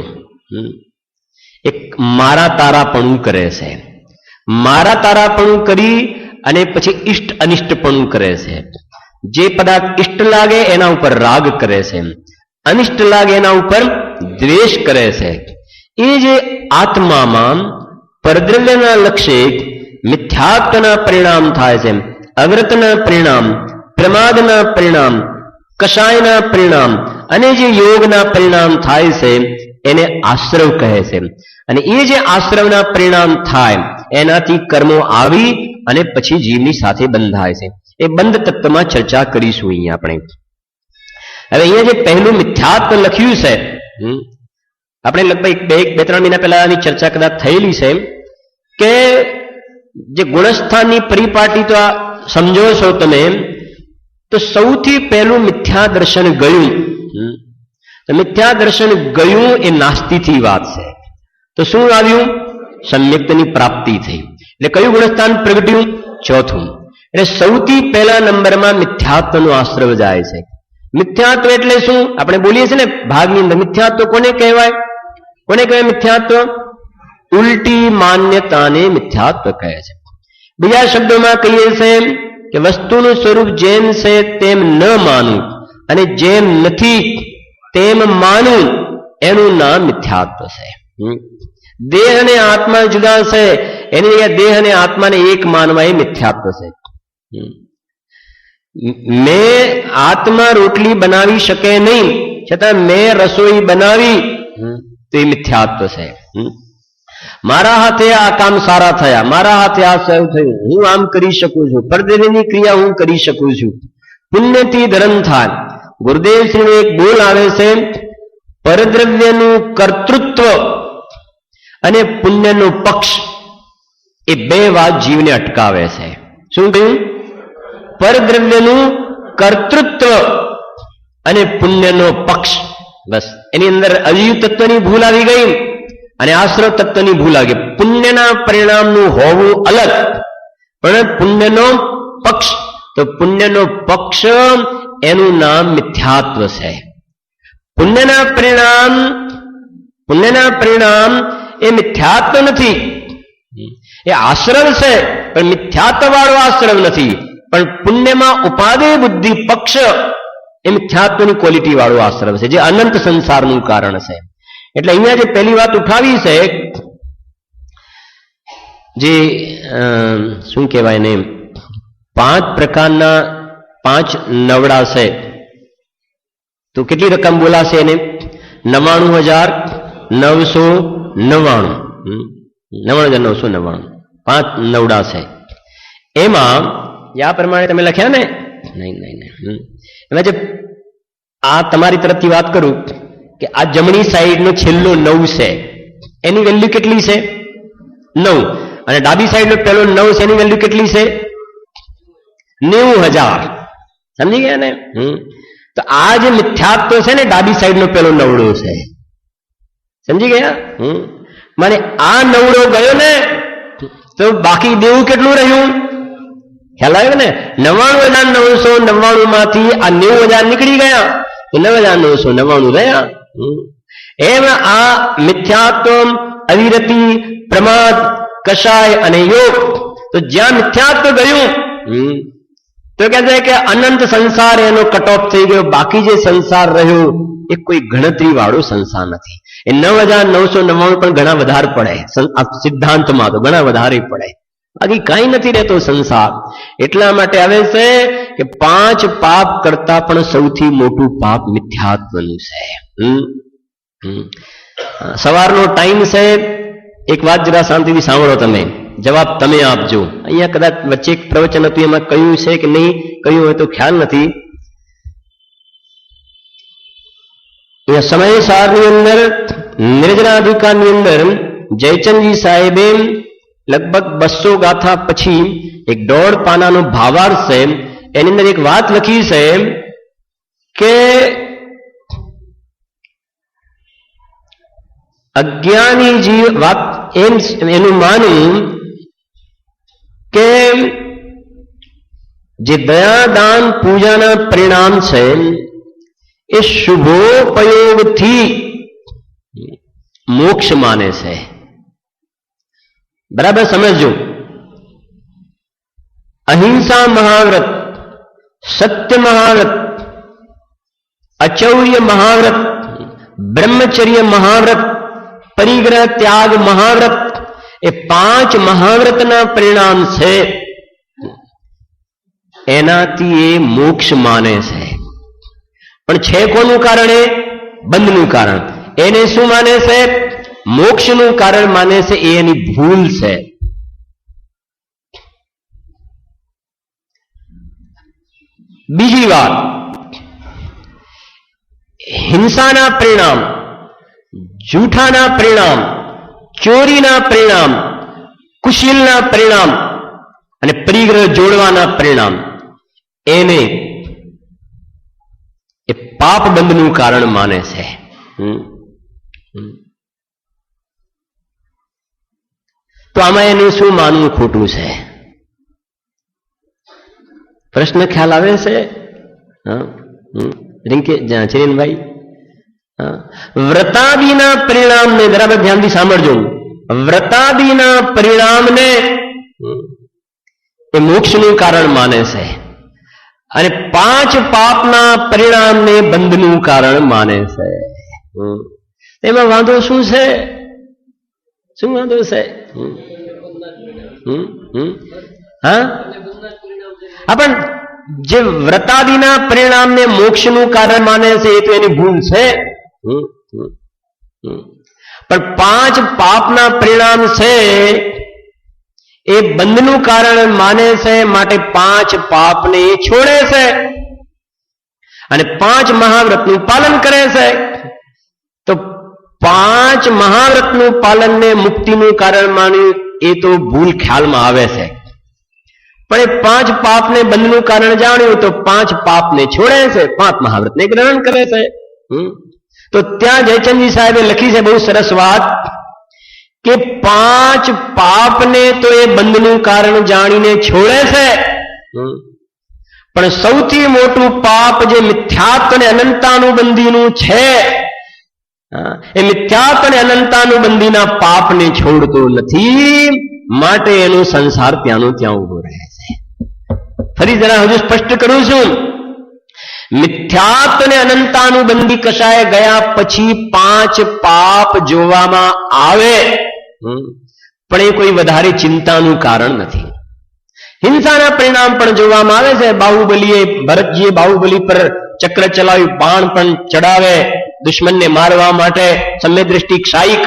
એક મારા તારાપણું કરે છે. મારા તારાપણું કરી અને પછી ઇષ્ટ અનિષ્ટપણું કરે છે. જે પદાર્થ ઇષ્ટ લાગે એના ઉપર રાગ કરે છે, અનિષ્ટ લાગે એના ઉપર દ્વેષ કરે છે એ જે આત્મામાં પરદ્રવ્યના લક્ષ્ય મિથ્યાત્વના પરિણામ થાય છે, અવ્રતના પરિણામ, પ્રમાદના પરિણામ, કષાયના પરિણામ અને જે યોગના પરિણામ થાય છે એને આશ્રવ કહે છે. અને એ જે આશ્રવના પરિણામ થાય એનાથી કર્મો આવી અને પછી જીવની સાથે બંધાય છે. એ બંધ તત્વમાં ચર્ચા કરીશું અહીંયા આપણે. હવે અહીંયા જે પહેલું મિથ્યાત્વ લખ્યું છે, આપણે લગભગ બે ત્રણ મહિના પહેલા આની ચર્ચા કદાચ થયેલી છે કે જે ગુણસ્થાનની પરિપાટી તો સમજો છો તમે, તો સૌથી પહેલું મિથ્યા દર્શન ગયું. તો મિથ્યા દર્શન ગયું એ નાસ્તિથી વાત છે. તો શું આવ્યું? સમ્યક્તની પ્રાપ્તિ થઈ. એટલે કયું ગુણસ્થાન પ્રગટ્યું? ચોથું. એટલે સૌથી પહેલા નંબરમાં મિથ્યાત્વનો આશ્રવ જાય છે. મિથ્યાત્વ એટલે શું? આપણે બોલીએ છીએ ને ભાગની અંદર, મિથ્યાત્વ કોને કહેવાય? કોને કહેવાય મિથ્યાત્વ? ઉલટી માન્યતાને મિથ્યાત્વ કહે છે. બીજા શબ્દોમાં કહીએ છીએ કે વસ્તુનું સ્વરૂપ જેમ છે તેમ ન માનવું અને જેમ નથી તેમ માનવું, એનું નામ મિથ્યાત્વ છે. દેહ અને આત્મા જુદા છે, એની જગ્યાએ દેહ અને આત્માને એક માનવા એ મિથ્યાત્વ છે. મેં આત્મા રોટલી બનાવી શકે નહીં છતાં મેં રસોઈ બનાવી, તો એ મિથ્યાત્વ છે. મારા હાથે આ કામ સારા થયા, મારા હાથે આ સારું થયું, હું આમ કરી શકું છું, પરદ્રવ્યની ક્રિયા હું કરી શકું છું, પુણ્યથી ધર્મ થાય. ગુરુદેવ શ્રીનો એક બોલ આવે છે, પરદ્રવ્યનું કર્તૃત્વ અને પુણ્યનો પક્ષ એ બે વાત જીવને અટકાવે છે. શું કહ્યું? પરદ્રવ્યનું કર્તૃત્વ અને પુણ્યનો પક્ષ. બસ એની અંદર અજીવ તત્વની ભૂલ આવી ગઈ અને આશ્રવ તત્વની ભૂલ આવી ગઈ. પુણ્યના પરિણામનું હોવું અલગ, પણ પુણ્યનો પક્ષ, તો પુણ્યનો પક્ષ એનું નામ મિથ્યાત્વ છે. પુણ્યના પરિણામ એ મિથ્યાત્વ નથી, એ આશ્રવ છે, પણ મિથ્યાત્વ વાળો આશ્રવ નથી. પણ પુણ્યમાં ઉપાદેય બુદ્ધિ પક્ષ એ મિથ્યાત્વની ક્વોલિટી વાળો આશ્રવ છે, જે અનંત સંસારનું કારણ છે. એટલે અહીંયા જે પહેલી વાત ઉઠાવી છે, જે શું કહેવાય ને, 5 પ્રકારના 5 નવડા છે. તો કેટલી રકમ બોલાશે એને? 99,999. 99,999 5 નવડા છે. એમાં આ પ્રમાણે તમે લખ્યા ને? નહીં. એમાં જે આ તમારી તરફથી વાત કરું કે આ જમણી સાઈડનો છેલ્લો 9 છે, એની વેલ્યુ કેટલી છે? 9. અને ડાબી સાઈડનો પહેલો 9 છે, એની વેલ્યુ કેટલી છે? 90,000. સમજી ગયા ને? તો આ જે મિથ્યાત્વ છે ને, ડાબી સાઈડનો પહેલો નવડો છે. સમજી ગયા? મને આ નવડો ગયો ને, તો બાકી દેવું કેટલું રહ્યું? ખ્યાલ આવ્યો ને? 99,999 માંથી આ 90,000 નીકળી ગયા, તો 9,999 રહ્યા. એમ આ મિથ્યાત્વ, અવિરતિ, પ્રમાદ, કષાય અને યોગ, તો જ્યાં મિથ્યાત્વ ગયું તો કહે છે કે અનંત સંસાર એનો કટ ઓફ થઈ ગયો. બાકી જે સંસાર રહ્યો એ કોઈ ગણતરી વાળો સંસાર નથી. એ 9,999 પણ ઘણા વધારે પડે, સિદ્ધાંતમાં તો ઘણા વધારે પડે, બાકી કઈ નથી રહેતો સંસાર. એટલા માટે આવે છે કે 5 પાપ કરતા પણ સૌથી મોટું પાપ મિથ્યાત્વનું છે. સવારનો ટાઈમ છે, એક વાત જરા શાંતિથી સાંભળો, તમે જવાબ તમે આપજો. અહીંયા કદાચ વચ્ચે એક પ્રવચન હતું, એમાં કયું છે કે નહીં કયું હોય તો ખ્યાલ નથી. સમય સારની અંદર નિર્જનાધિકારની અંદર જયચંદજી સાહેબે લગભગ 200 ગાથા પછી એક 1.5 પાનાનો ભાવાર્થ છે, એની અંદર એક વાત લખી છે કે અજ્ઞાની જીવ વાત એનું માનવું કે જે દયાદાન પૂજાના પરિણામ છે એ શુભોપયોગથી મોક્ષ માને છે. બરાબર સમજજો. અહિંસા મહાવ્રત, સત્ય મહાવ્રત, અચૌર્ય મહાવ્રત, બ્રહ્મચર્ય મહાવ્રત, પરિગ્રહ ત્યાગ મહાવ્રત, એ 5 મહાવ્રતના પરિણામ છે. એનાથી એ મોક્ષ માને છે. પણ છે કોનું કારણે? બંધનું કારણ. એને શું માને છે? મોક્ષનું કારણ માને છે. એ એની ભૂલ છે. બીજી વાત, હિંસાના પરિણામ, જૂઠાના પરિણામ, ચોરીના પરિણામ, કુશીલના પરિણામ અને પરિગ્રહ જોડવાના પરિણામ, એને એ પાપ બંધનું કારણ માને છે. તો આમાં એનું શું માનવું ખોટું છે? પ્રશ્ન ખ્યાલ આવે છે? ચિરીનભાઈ, વ્રતાદિના પરિણામને બરાબર ધ્યાનથી સાંભળજો. વ્રતાદિના પરિણામને એ મોક્ષનું કારણ માને છે અને 5 પાપના પરિણામને બંધનું કારણ માને છે. એમાં વાંધો શું છે? શું વાંધો છે? હા, પણ જે વ્રતાદિના પરિણામને મોક્ષનું કારણ માને છે એ તો એની ભૂલ છે. પણ 5 પાપના પરિણામ છે એ બંધનું કારણ માને છે, માટે 5 પાપને એ છોડે છે અને 5 મહાવ્રતનું પાલન કરે છે. તો 5 મહાવ્રતનું પાલનને મુક્તિનું કારણ માન્યું એ તો ભૂલ ખ્યાલમાં આવે છે. પણ એ 5 પાપને બંધનું કારણ જાણ્યું તો 5 પાપને છોડે છે, 5 મહાવ્રતને ગ્રહણ કરે છે. તો ત્યાં જયચંદજી સાહેબે લખી છે બહુ સરસ વાત કે 5 પાપને તો એ બંધનું કારણ જાણીને છોડે છે, પણ સૌથી મોટું પાપ જે મિથ્યાત્વ અને અનંતાનુબંધીનું છે એ મિથ્યાત્વ અને અનંતાનુબંધીના પાપને છોડતો નથી, માટે એનું સંસાર ત્યાંનું ત્યાં ઉભો રહે છે. ફરી જરા હજુ સ્પષ્ટ કરું છું. મિથ્યાત્વ અને અનંતાનુબંધી કશાય ગયા પછી 5 પાપ જોવામાં આવે, પણ એ કોઈ વધારે ચિંતાનું કારણ નથી. હિંસાના પરિણામ પણ જોવામાં આવે છે. બાહુબલીએ, ભરતજીએ બાહુબલી પર ચક્ર ચલાવ્યું, બાણ પણ ચડાવે દુશ્મનને મારવા માટે, સમ્ય દ્રષ્ટિ ક્ષાયિક.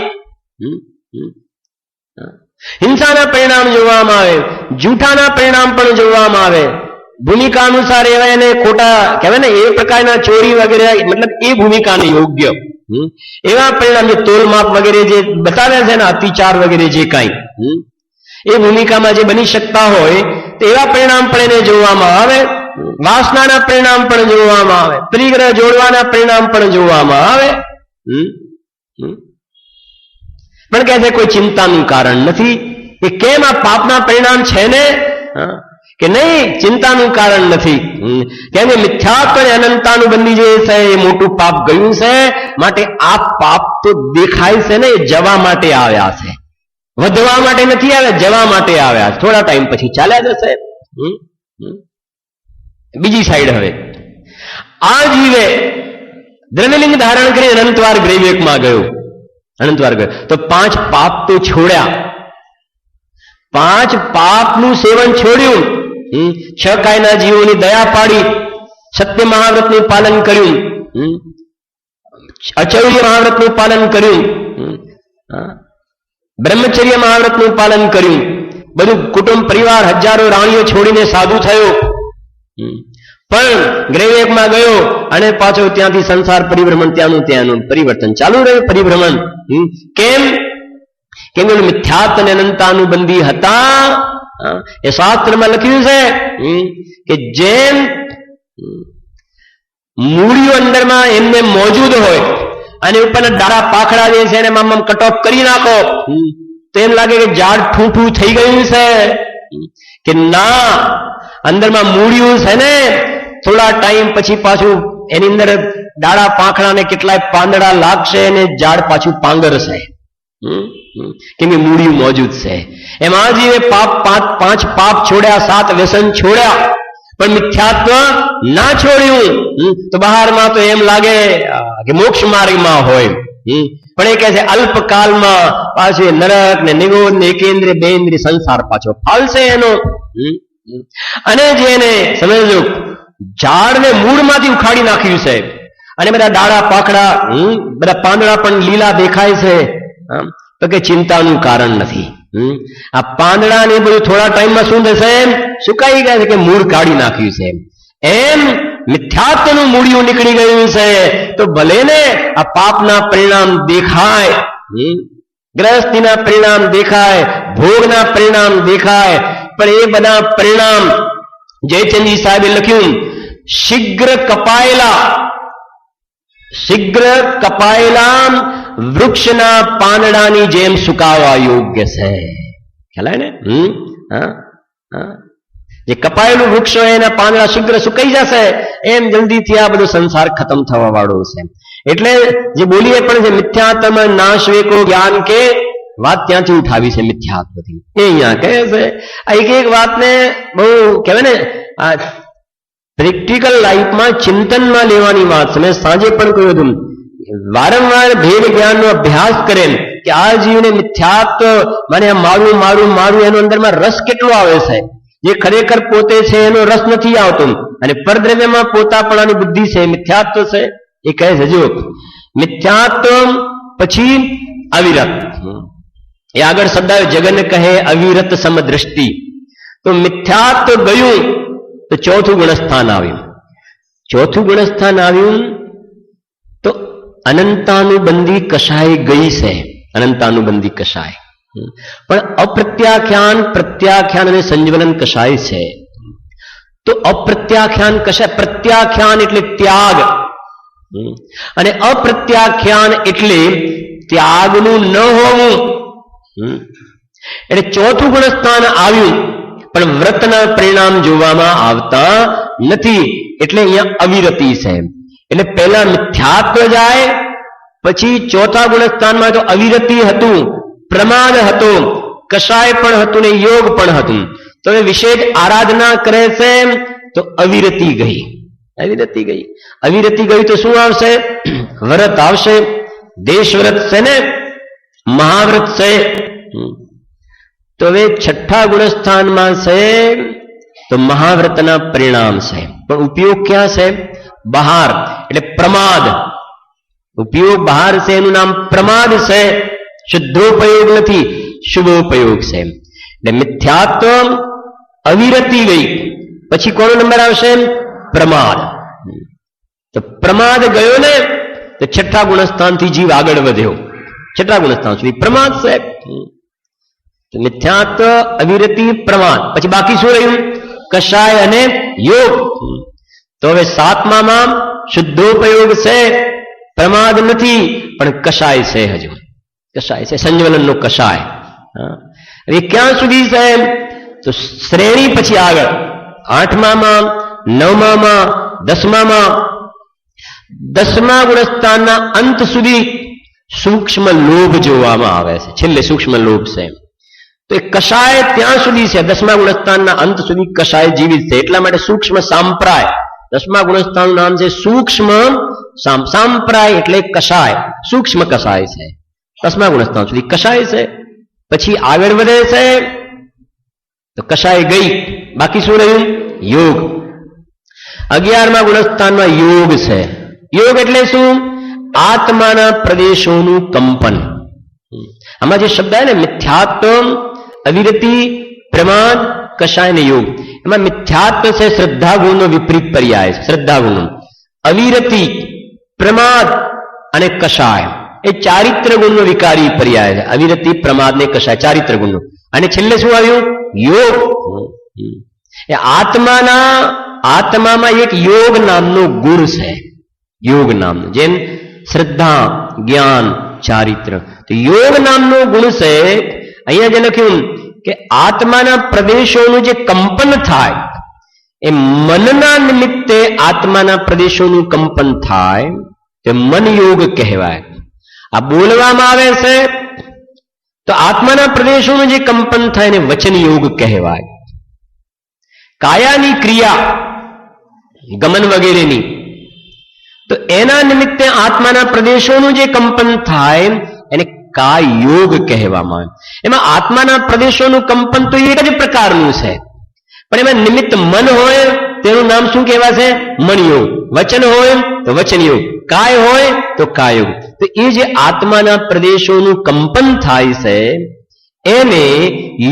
હિંસાના પરિણામ જોવામાં આવે, જૂઠાના પરિણામ પણ જોવામાં આવે. ભૂમિકા અનુસાર એવા એને ખોટા કહેવાય ને, એ પ્રકારના ચોરી વગેરે, મતલબ એ ભૂમિકાને યોગ્ય એવા પરિણામ, જે તોલમાપ વગેરે જે બતાવે છે ને, અતિચાર વગેરે જે કાંઈ એ ભૂમિકામાં જે બની શકતા હોય તો એવા પરિણામ પણ એને જોવામાં આવે. વાસનાના પરિણામ પણ જોવામાં આવે, પરિગ્રહ જોડવાના પરિણામ પણ જોવામાં આવે. પણ કહે છે કોઈ ચિંતાનું કારણ નથી. એ કેમ? આ પાપના પરિણામ છે ને કે નહીં? ચિંતાનું કારણ નથી. કેમ કે મિથ્યાત્વ અને અનંતાનુબંધી જે છે એ મોટું પાપ ગયું છે, માટે આ પાપ તો દેખાય છે ને, એ જવા માટે આવ્યા છે, વધવા માટે નથી આવ્યા, જવા માટે આવ્યા છે. થોડા ટાઈમ પછી ચાલ્યા જશે. બીજી સાઈડ, હવે આ જીવે દ્રવ્યલિંગ ધારણ કરી અનંતવાર ગ્રહવિવેકમાં ગયો, અનંતવાર ગયો તો 5 પાપ તો છોડ્યા, 5 પાપનું સેવન છોડ્યું, 6 કાયના જીવોની દયા પાડી, સત્ય મહાવ્રતનું પાલન કર્યું, અચૌર્ય મહાવ્રતનું પાલન કર્યું, બ્રહ્મચર્ય મહાવ્રતનું પાલન કર્યું, બધું કુટુંબ પરિવાર હજારો રાણીઓ છોડીને સાધુ થયો, પણ ગ્રહવિવેકમાં ગયો અને પાછો ત્યાંથી સંસાર પરિભ્રમણ, ત્યાંનું પરિવર્તન ચાલુ રહ્યું, પરિભ્રમણ. કેમ? કેમ? મિથ્યાત્વ અને અનંતાનુબંધી હતા. એ શાસ્ત્રમાં લખ્યું છે કે જેમ મૂળીઓ અંદરમાં એમને મોજૂદ હોય અને ઉપરના ડાળા પાખડા જે છે એને આમ કટઓફ કરી નાખો તો એમ લાગે કે ઝાડ ઠૂઠું થઈ ગયું છે, કે ના, અંદરમાં મૂળિયું છે ને, થોડા ટાઈમ પછી પાછું એની અંદર ડાળા પાંખડા ને કેટલાય પાંદડા લાગશે અને ઝાડ પાછું પાંગરશે, કેમ કે મૂળિયું મોજૂદ છે. એમ આ જીવે 5 પાપ છોડ્યા, 7 વ્યસન છોડ્યા, પણ મિથ્યાત્વ ના છોડ્યું તો બહારમાં તો એમ લાગે કે મોક્ષ માર્ગમાં હોય, પણ એ કહે છે અલ્પકાલમાં પાછું નરક ને નિગોદ ને એકેન્દ્રિય બેન્દ્રિય સંસાર પાછો ફાલશે એનો. અને જેને સમજો ઝાડને મૂળમાંથી ઉખાડી નાખ્યું છે અને બધા ડાળા પાકડા બધા પાંદડા પણ લીલા દેખાય છે, તો કે ચિંતાનું કારણ નથી. આ પાંદડા ને બધું થોડા ટાઈમમાં શું થશે? સુકાઈ ગયા છે, કે મૂળ કાઢી નાખ્યું છે. એમ મિથ્યાત્વનું મૂળિયું નીકળી ગયું છે, તો ભલે ને આ પાપના પરિણામ દેખાય, ગ્રહસ્થીના પરિણામ દેખાય, ભોગના પરિણામ દેખાય, પણ એ બધા પરિણામ જયચંદજી સાહેબે લખ્યું શીઘ્ર કપાયેલા વૃક્ષના પાંદડાની જેમ સુકાવા યોગ્ય છે. ખ્યાલ ને? જે કપાયેલું વૃક્ષ હોય એના પાંદડા શીઘ્ર સુકાઈ જશે, એમ જલ્દીથી આ બધો સંસાર ખતમ થવા વાળો છે. એટલે જે બોલીએ પણ છે મિથ્યાત્મ નાશ વેકો જ્ઞાન કે વાત ત્યાંથી ઉઠાવી છે મિથ્યાત્વથી. એ અહીંયા કહે છે આ એક વાતને બહુ કહેવાય ને આ પ્રેક્ટિકલ લાઈફમાં ચિંતનમાં લેવાની વાત છે. મેં સાંજે પણ કહ્યું હતું, વારંવાર ભેદ જ્ઞાનનો અભ્યાસ કરે કે આ જીવને મિથ્યાત્વ મને મારું મારું મારું એનો અંદરમાં રસ કેટલો આવે છે, જે ખરેખર પોતે છે એનો રસ નથી આવતો, અને પરદ્રવ્યમાં પોતાપણાની બુદ્ધિ છે, મિથ્યાત્વ છે. એ કહે છે જો મિથ્યાત્વ પછી અવિરત, એ આગળ શબ્દ આવે જગન કહે અવિરત સમદ્રષ્ટિ. તો મિથ્યાત્વ ગયું તો ચોથું ગુણસ્થાન આવ્યું. ચોથું ગુણસ્થાન આવ્યું તો અનંતાનુબંધી કશાય ગઈ છે. અનંતાનુબંધી કશાય પણ અપ્રત્યાખ્યાન પ્રત્યાખ્યાન અને સંજ્વલન કશાય છે. તો અપ્રત્યાખ્યાન કશાય, પ્રત્યાખ્યાન એટલે ત્યાગ અને અપ્રત્યાખ્યાન એટલે ત્યાગનું ન હોવું. એટલે ચોથું ગુણસ્થાન આવ્યું પણ વ્રતના પરિણામ જોવામાં આવતા નથી, એટલે અહીંયા અવિરતિ છે. એટલે પહેલા મિથ્યાત્વ જાય, પછી ચોથા ગુણસ્થાનમાં તો અવિરતિ હતું, પ્રમાદ હતો, કશાય પણ હતું ને યોગ પણ હતું. તો એ વિશેષ આરાધના કરે છે તો અવિરતિ ગઈ. અવિરતિ ગઈ, અવિરતિ ગઈ તો શું આવશે? વ્રત આવશે. દેશ વ્રત છે ને, મહાવ્રત છે. તો હવે છઠ્ઠા ગુણસ્થાનમાં છે તો મહાવ્રતના પરિણામ છે, પણ ઉપયોગ ક્યાં છે? બહાર. એટલે પ્રમાદ, ઉપયોગ બહાર છે, એનું નામ પ્રમાદ છે. શુદ્ધોપયોગ નથી, શુભોપયોગ છે. એટલે મિથ્યાત્વ અવિરતિ ગઈ, પછી કોનો નંબર આવશે? પ્રમાદ. તો પ્રમાદ ગયો ને તો છઠ્ઠા ગુણસ્થાનથી જીવ આગળ વધ્યો, છઠ્ઠા ગુણસ્થાન સુધી પ્રમાદ છે. મિથ્યાત્વ, અવિરતિ, પ્રમાદ, પછી બાકી શું રહ્યું? કશાય અને યોગ. તો હવે સાતમામાં શુદ્ધોપયોગ છે, પ્રમાદ નથી, પણ કશાય છે. હજુ કશાય છે, સંજ્વલનનો કશાય. હવે ક્યાં સુધી છે? તો શ્રેણી પછી આગળ આઠમામાં, નવમામાં, દસમામાં, દસમા ગુણસ્થાનના અંત સુધી સૂક્ષ્મ લોભ જોવામાં આવે છે. છેલ્લે સૂક્ષ્મ લોભ છે. તો એ કશાય ત્યાં સુધી છે, દસમા ગુણસ્થાનના અંત સુધી કશાય જીવિત છે. એટલા માટે સૂક્ષ્મ સાંપ્રાય, દસમા ગુણસ્થાનનું નામ છે સૂક્ષ્મ સાંપ્રાય, એટલે કશાય, સૂક્ષ્મ કશાય છે. દસમા ગુણસ્થાન સુધી કશાય છે. પછી આગળ વધે છે તો કશાય ગઈ, બાકી શું રહ્યું? યોગ. 11મા ગુણસ્થાનમાં યોગ છે. યોગ એટલે શું? આત્માના પ્રદેશોનું કંપન. આમાં જે શબ્દ આવે ને મિથ્યાત્વ, અવિરતિ, પ્રમાદ, કશાય ને યોગ, એમાં મિથ્યાત્વ છે શ્રદ્ધા ગુણનો વિપરીત પર્યાય છે. શ્રદ્ધા ગુણનો, અવિરતિ, પ્રમાદ અને કશાય એ ચારિત્ર ગુણનો વિકારી પર્યાય છે. અવિરતિ, પ્રમાદ ને કશાય ચારિત્ર ગુણનો. અને છેલ્લે શું આવ્યું? યોગ. એ આત્મામાં એક યોગ નામનો ગુણ છે. યોગ નામનો, જેમ શ્રદ્ધા, જ્ઞાન, ચારિત્ર, તો યોગ નામનો ગુણ છે. અહીંયા જે લખ્યું કે આત્માના પ્રદેશોનું જે કંપન થાય, એ મનના નિમિત્તે આત્માના પ્રદેશોનું કંપન થાય તે મન યોગ કહેવાય. આ બોલવામાં આવે છે તો આત્માના પ્રદેશોનું જે કંપન થાય એને વચન યોગ કહેવાય. કાયાની ક્રિયા ગમન વગેરેની. તો એના નિમિત્તે આત્માના પ્રદેશોનું જે કંપન થાય એને કાય યોગ કહેવામાં આવે. એમાં આત્માના પ્રદેશોનું કંપન તો એક જ પ્રકારનું છે, પણ એમાં નિમિત્ત મન હોય તેનું નામ શું કહેવાશે? મનયોગ. વચન હોય તો વચન યોગ, કાય હોય તો કાયોગ. તો એ જે આત્માના પ્રદેશોનું કંપન થાય છે એને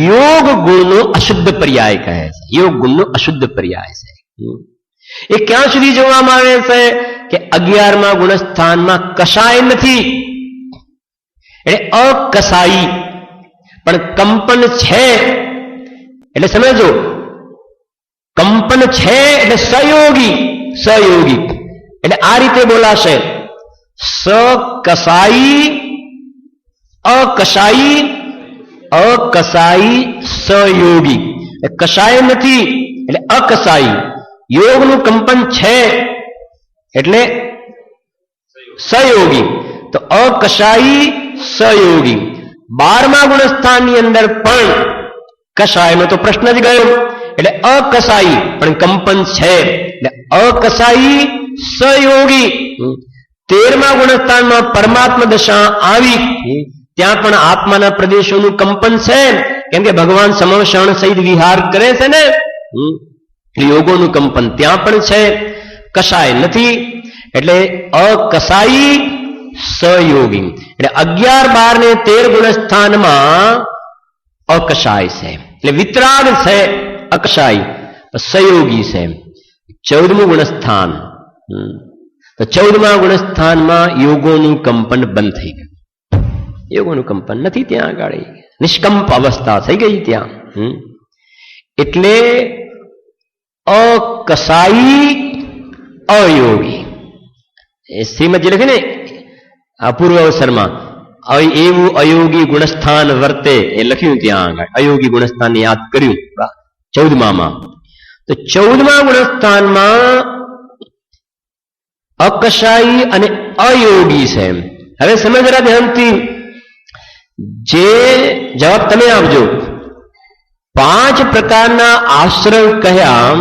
યોગ ગુણનો અશુદ્ધ પર્યાય કહે છે. યોગ ગુણનો અશુદ્ધ પર્યાય છે. એ ક્યાં સુધી જોવામાં આવે છે કે 11મા ગુણસ્થાનમાં કશાય નથી એટલે અકસાઈ, પણ કંપન છે એટલે સમજો, કંપન છે એટલે સહયોગી. સહયોગી એટલે આ રીતે બોલાશે: सकसाई अकसाई अकसाई सहयोगी. કસાય નથી એટલે અકસાઈ. યોગનું કંપન છે એટલે સહયોગી. તો અકસાઈ સહયોગી. 12મા ગુણસ્થાનની અંદર પણ કસાયનો તો પ્રશ્ન જ ગયો એટલે અકસાઈ, પણ કંપન છે એટલે અકસાઈ સહયોગી. 13મા ગુણસ્થાનમાં પરમાત્મા દશા આવી, ત્યાં પણ આત્માના પ્રદેશોનું કંપન છે, કેમ કે ભગવાન સમવસરણ સહિત વિહાર કરે છે ને, યોગોનું કંપન ત્યાં પણ છે. કસાય નથી એટલે અકસાઈ સહયોગી. એટલે 11, 12 ને 13 ગુણસ્થાનમાં અકસાય છે એટલે વિતરાગ છે, અકસાય સહયોગી છે. 14મું ગુણસ્થાન, તો 14મા ગુણસ્થાનમાં યોગોનું કંપન બંધ થઈ ગયું. યોગોનું કંપન નથી ત્યાં આગળ, નિષ્કંપ અવસ્થા થઈ ગઈ ત્યાં. એટલે અકસાઈ અયોગી. એ શ્રીમદ જે લખે ને અપૂર્વ અવસરમાં, એવું અયોગી ગુણસ્થાન વર્તે એ લખ્યું ત્યાં આગળ. અયોગી ગુણસ્થાન યાદ કર્યું 14માં. તો 14મા ગુણસ્થાનમાં અકસાઈ અને અયોગી છે. હવે સમજ જરા ધ્યાનથી, જે જવાબ તમે આપજો. 5 પ્રકારના આશ્રય કહ્યા: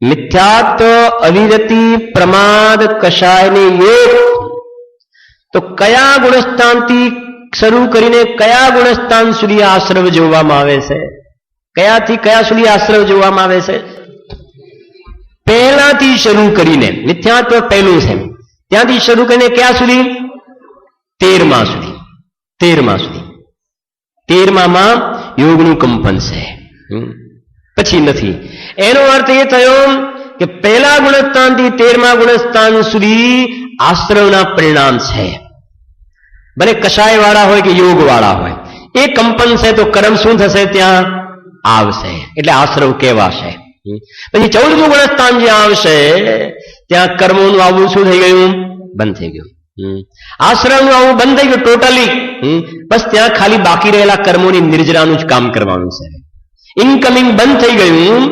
મિથ્યાત્વ, અવિરતિ, પ્રમાદ, કષાય ને યોગ. તો કયા ગુણસ્થાનથી શરૂ કરીને કયા ગુણસ્થાન સુધી આશ્રવ જોવામાં આવે છે? કયાથી કયા સુધી આશ્રવ જોવામાં આવે છે? પહેલાથી શરૂ કરીને, મિથ્યાત્વ પહેલું છે, ત્યાંથી શરૂ કરીને ક્યાં સુધી? 13મા સુધી. 13મા સુધી. 13માં યોગનું કંપન છે, પછી નથી. એનો અર્થ એ થયો કે પહેલા ગુણસ્થાનથી 13મા ગુણસ્થાન સુધી આશ્રવના પરિણામ છે, ભલે કષાય વાળા હોય કે યોગ વાળા હોય. એ કંપન છે તો કર્મ શું થશે? ત્યાં આવશે, એટલે આશ્રવ કહેવાશે. પછી 14મું ગુણસ્થાન જ્યાં આવશે ત્યાં કર્મોનું આવવું શું થઈ ગયું? બંધ થઈ ગયું. આશ્રમનું આવવું બંધ થઈ ગયું ટોટલી. બસ ત્યાં ખાલી બાકી રહેલા કર્મોની નિર્જરાનું જ કામ કરવાનું છે. ઇનકમિંગ બંધ થઈ ગયું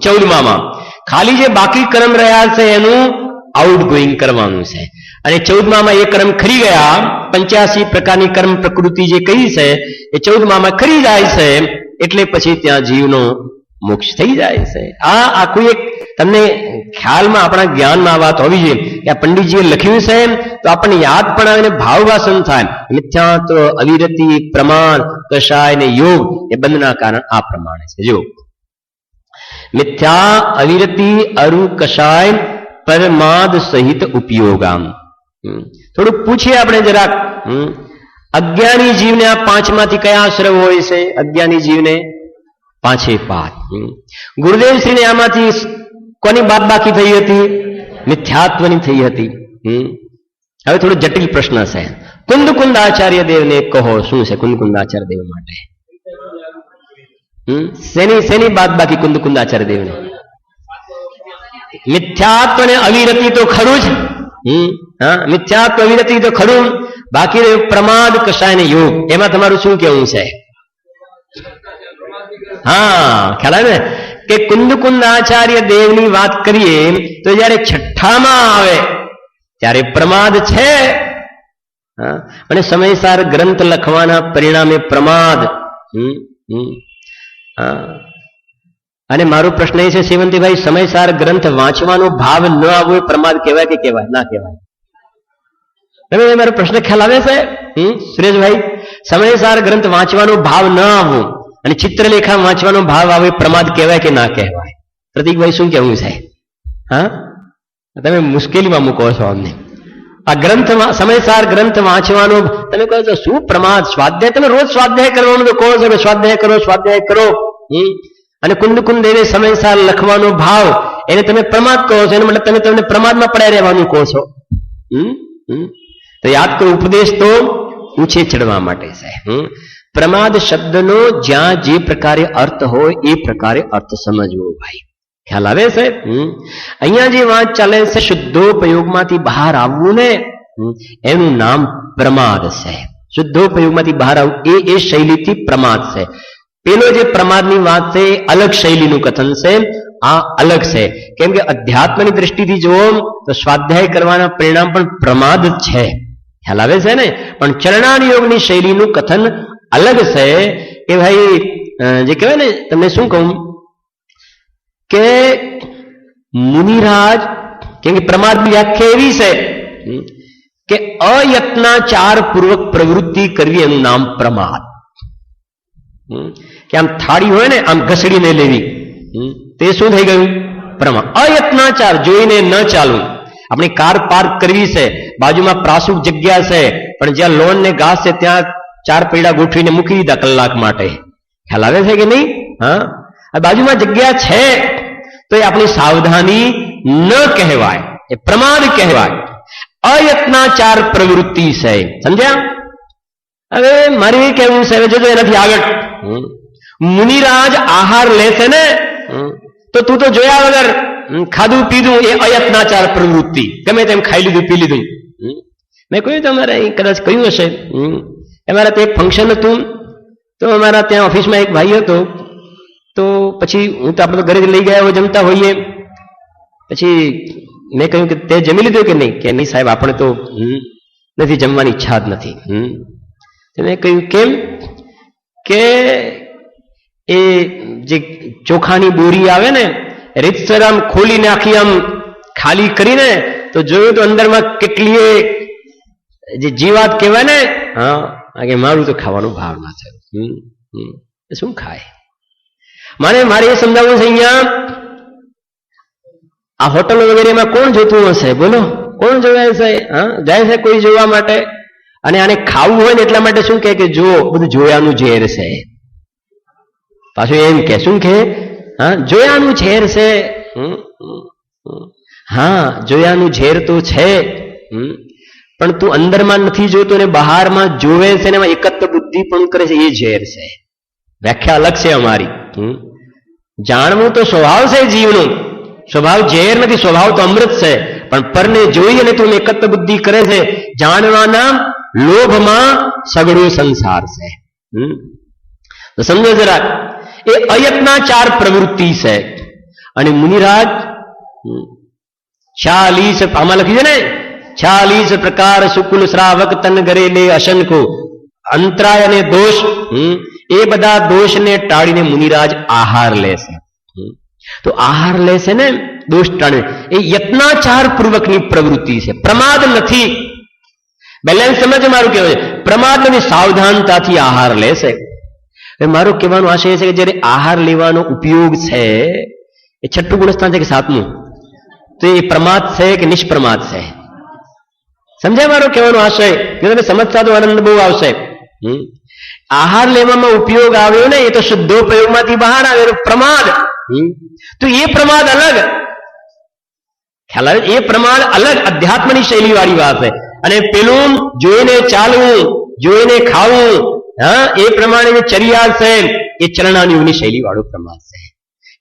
14માં. ખાલી જે બાકી કર્મ રહ્યા છે એનું આઉટ ગોઈંગ કરવાનું છે. અને 14માં એ કર્મ ખરી ગયા. 85 પ્રકારની કર્મ પ્રકૃતિ જે કહી છે એ 14માં ખરી જાય છે, એટલે પછી ત્યાં જીવનો મોક્ષ થઈ જાય છે. આ આખું એક તમને ખ્યાલમાં, આપણા જ્ઞાનમાં આ વાત હોવી જોઈએ કે આ પંડિતજીએ લખ્યું છે તો આપણને યાદ પણ આવે ને ભાવવાસન થાય. મિથ્યાત્વ, અવિરતિ, પ્રમાણ, કષાય ને યોગ એ બંધના કારણ આ પ્રમાણે છે. જો મિથ્યા, અવિરતિ, અરુ, કષાય, પરમાદ સહિત ઉપયોગામ. થોડુંક પૂછીએ આપણે જરાક. અજ્ઞાની જીવને આ 5માંથી કયા આશ્રવ હોય છે? અજ્ઞાની જીવને 5. ગુરુદેવ શ્રીને આમાંથી કોની બાદ બાકી થઈ હતી? મિથ્યાત્વની થઈ હતી. હવે થોડો જટિલ પ્રશ્ન છે. કુંદ આચાર્ય દેવને કહો, શું છે કુંદ આચાર્ય દેવ માટે? શેની બાદ બાકી કુંદ આચાર્ય દેવને? મિથ્યાત્વ ને અવિરતિ તો ખરું જ. મિથ્યાત્વ, અવિરતિ તો ખરું, બાકી પ્રમાદ, કષાય ને યોગ. એમાં તમારું શું કેવું છે? હા, ખ્યાલ આવે ને કે કુંદ આચાર્ય દેવની વાત કરીએ તો જયારે 6ઠામાં આવે ત્યારે પ્રમાદ છે, અને સમયસર ગ્રંથ લખવાના પરિણામે પ્રમાદ. અને મારો પ્રશ્ન એ છે સેવંતીભાઈ, સમયસાર ગ્રંથ વાંચવાનો ભાવ ન આવવો એ પ્રમાદ કહેવાય કે કહેવાય ના કહેવાય? તમે મારો પ્રશ્ન ખ્યાલ આવે છે સુરેશભાઈ? સમયસાર ગ્રંથ વાંચવાનો ભાવ ન આવવો અને ચિત્રલેખા વાંચવાનો ભાવ આવે પ્રમાદ કહેવાય કે ના કહેવાય? પ્રતિકભાઈ શું કહેવું છે? હા, તમે મુશ્કેલીમાં મૂકો છો અમને. આ ગ્રંથમાં સમયસાર ગ્રંથ વાંચવાનો તમે કહો છો શું પ્રમાદ? સ્વાધ્યાય તમે રોજ સ્વાધ્યાય કરવાનું તો કહો છો કે સ્વાધ્યાય કરો અને કુંડ કુંડ એને સમયસાર લખવાનો ભાવ એને તમે પ્રમાદ કહો છો. એને મતલબ તમને પ્રમાદમાં પડાઈ રહેવાનું કહો છો. તો યાદ કરો, ઉપદેશ તો ઊંચે ચડવા માટે છે. પ્રમાદ શબ્દનો જ્યાં જે પ્રકારે અર્થ હોય એ પ્રકારે અર્થ સમજવો. ભાઈ ખ્યાલ આવે છે? અહીંયા જે વાત ચાલે છે શુદ્ધોપયોગમાંથી બહાર આવવું ને એનું નામ પ્રમાદ છે. શુદ્ધોપયોગમાંથી બહાર આવવું એ શૈલીથી પ્રમાદ છે. પેલો જે પ્રમાદની વાત છે એ અલગ શૈલીનું કથન છે, આ અલગ છે. કેમ કે અધ્યાત્મની દ્રષ્ટિથી જુઓ તો સ્વાધ્યાય કરવાના પરિણામ પણ પ્રમાદ જ છે. ખ્યાલ આવે છે ને? પણ ચરણાનુયોગની શૈલીનું કથન અલગ છે. કે ભાઈ જે કહેવાય ને, તમને શું કહું કે મુનિરાજ, કેમ કે પ્રમાદની વ્યાખ્યા એવી છે કે અયત્નાચાર પૂર્વક પ્રવૃત્તિ કરવી એનું નામ પ્રમાદ. કે આમ થાળી હોય ને આમ ઘસડીને લેવી તે શું થઈ ગયું? પ્રમાદ. અયત્નાચાર, જોઈને ન ચાલવું. આપણી કાર પાર્ક કરવી છે, બાજુમાં પ્રાસુક જગ્યા છે પણ જ્યાં લોન ને ઘાસ છે ત્યાં 4 પૈડા ગોઠવીને મૂકી દીધા કલાક માટે. ખ્યાલ આવે છે કે નહીં? હા, બાજુમાં જગ્યા છે તો એ આપણી સાવધાની ન કહેવાય, એ પ્રમાદ કહેવાય. અયત્નાચાર પ્રવૃત્તિ છે. સમજ્યા? હવે મારે એ કહેવું છે, જોજો એનાથી આગળ મુનિરાજ આહાર લેશે ને તો તું તો જોયા વગર ખાધું પીધું એ અયત્નાચાર પ્રવૃત્તિ, ગમે તેમ ખાઈ લીધું પી લીધું. મેં કહ્યું તમારે કદાચ કહ્યું હશે, અમારા ત્યાં એક ફંક્શન હતું તો અમારા ત્યાં ઓફિસમાં એક ભાઈ હતો તો પછી હું તો આપણે ઘરે લઈ ગયા હોય જમતા હોઈએ. પછી મેં કહ્યું કે તે જમી લીધું કે નહીં? કે નહીં સાહેબ, આપણે તો નથી, જમવાની ઈચ્છા જ નથી. મેં કહ્યું કેમ? કે એ જે ચોખાની બોરી આવે ને રીતસર આમ ખોલી નાખી, આમ ખાલી કરીને તો જોયું તો અંદરમાં કેટલી જે જીવાત કહેવાય ને, હા કે મારું તો ખાવાનું ભાવ ના થયું. શું ખાય? મારે એ સમજાવવું છે અહીંયા આ હોટલો વગેરેમાં કોણ જોતું હશે? બોલો, કોણ જોવાય છે? હા, જાય છે કોઈ જોવા માટે? અને આને ખાવું હોય ને એટલા માટે શું કહે કે જો બધું જોયાનું ઝેર છે. પાછું એમ કે શું કે હા જોયાનું ઝેર છે. હા, જોયાનું ઝેર તો છે પણ તું અંદરમાં નથી જોતો ને બહારમાં જોવે છે ને એમાં એકત્ર બુદ્ધિ પણ કરે છે, એ ઝેર છે. વ્યાખ્યા અલગ છે અમારી. જાણવું તો સ્વભાવ છે જીવનું, સ્વભાવ ઝેર નથી, સ્વભાવ તો અમૃત છે. પણ પરને જોઈ અને તું એકત્ર બુદ્ધિ કરે છે, જાણવાના લોભમાં સગડો સંસાર છે. તો સમજો જરા, એ અયત્નાચાર પ્રવૃત્તિ છે. અને મુનિરાજ 46 આમાં લખ્યું છે ને, 46 પ્રકાર શુક્લ શ્રાવક તન ગરેલે અશંકો, અંતરાય અને દોષ, એ બધા દોષને ટાળીને મુનિરાજ આહાર લેશે. તો આહાર લેશે ને દોષ ટાળીને, એ યત્નાચાર પૂર્વકની પ્રવૃત્તિ છે, પ્રમાદ નથી. બેલેન્સ સમજ મારું કહેવાય, પ્રમાદ નથી, સાવધાનતાથી આહાર લેશે. મારું કહેવાનો આશય છે કે જ્યારે આહાર લેવાનો ઉપયોગ છે એ 6ઠું ગુણસ્થાન છે કે 7મું, તો એ પ્રમાદ છે કે નિષ્પ્રમાદ છે? સમજાય મારો કહેવાનો આશય? જો તમે સમજતા તો આનંદ બહુ આવશે. આહાર લેવામાં ઉપયોગ આવ્યો ને એ તો શુદ્ધોપયોગમાંથી બહાર આવ્યો પ્રમાદ. તો એ પ્રમાદ અલગ, ખ્યાલ આવે? એ પ્રમાદ અલગ, અધ્યાત્મની શૈલી વાળી વાત છે. અને પેલું જોઈને ચાલવું, જોઈને ખાવું, હા, એ પ્રમાણે જે ચર્યા છે એ ચરણાનુયોગની શૈલી વાળું પ્રમાદ છે.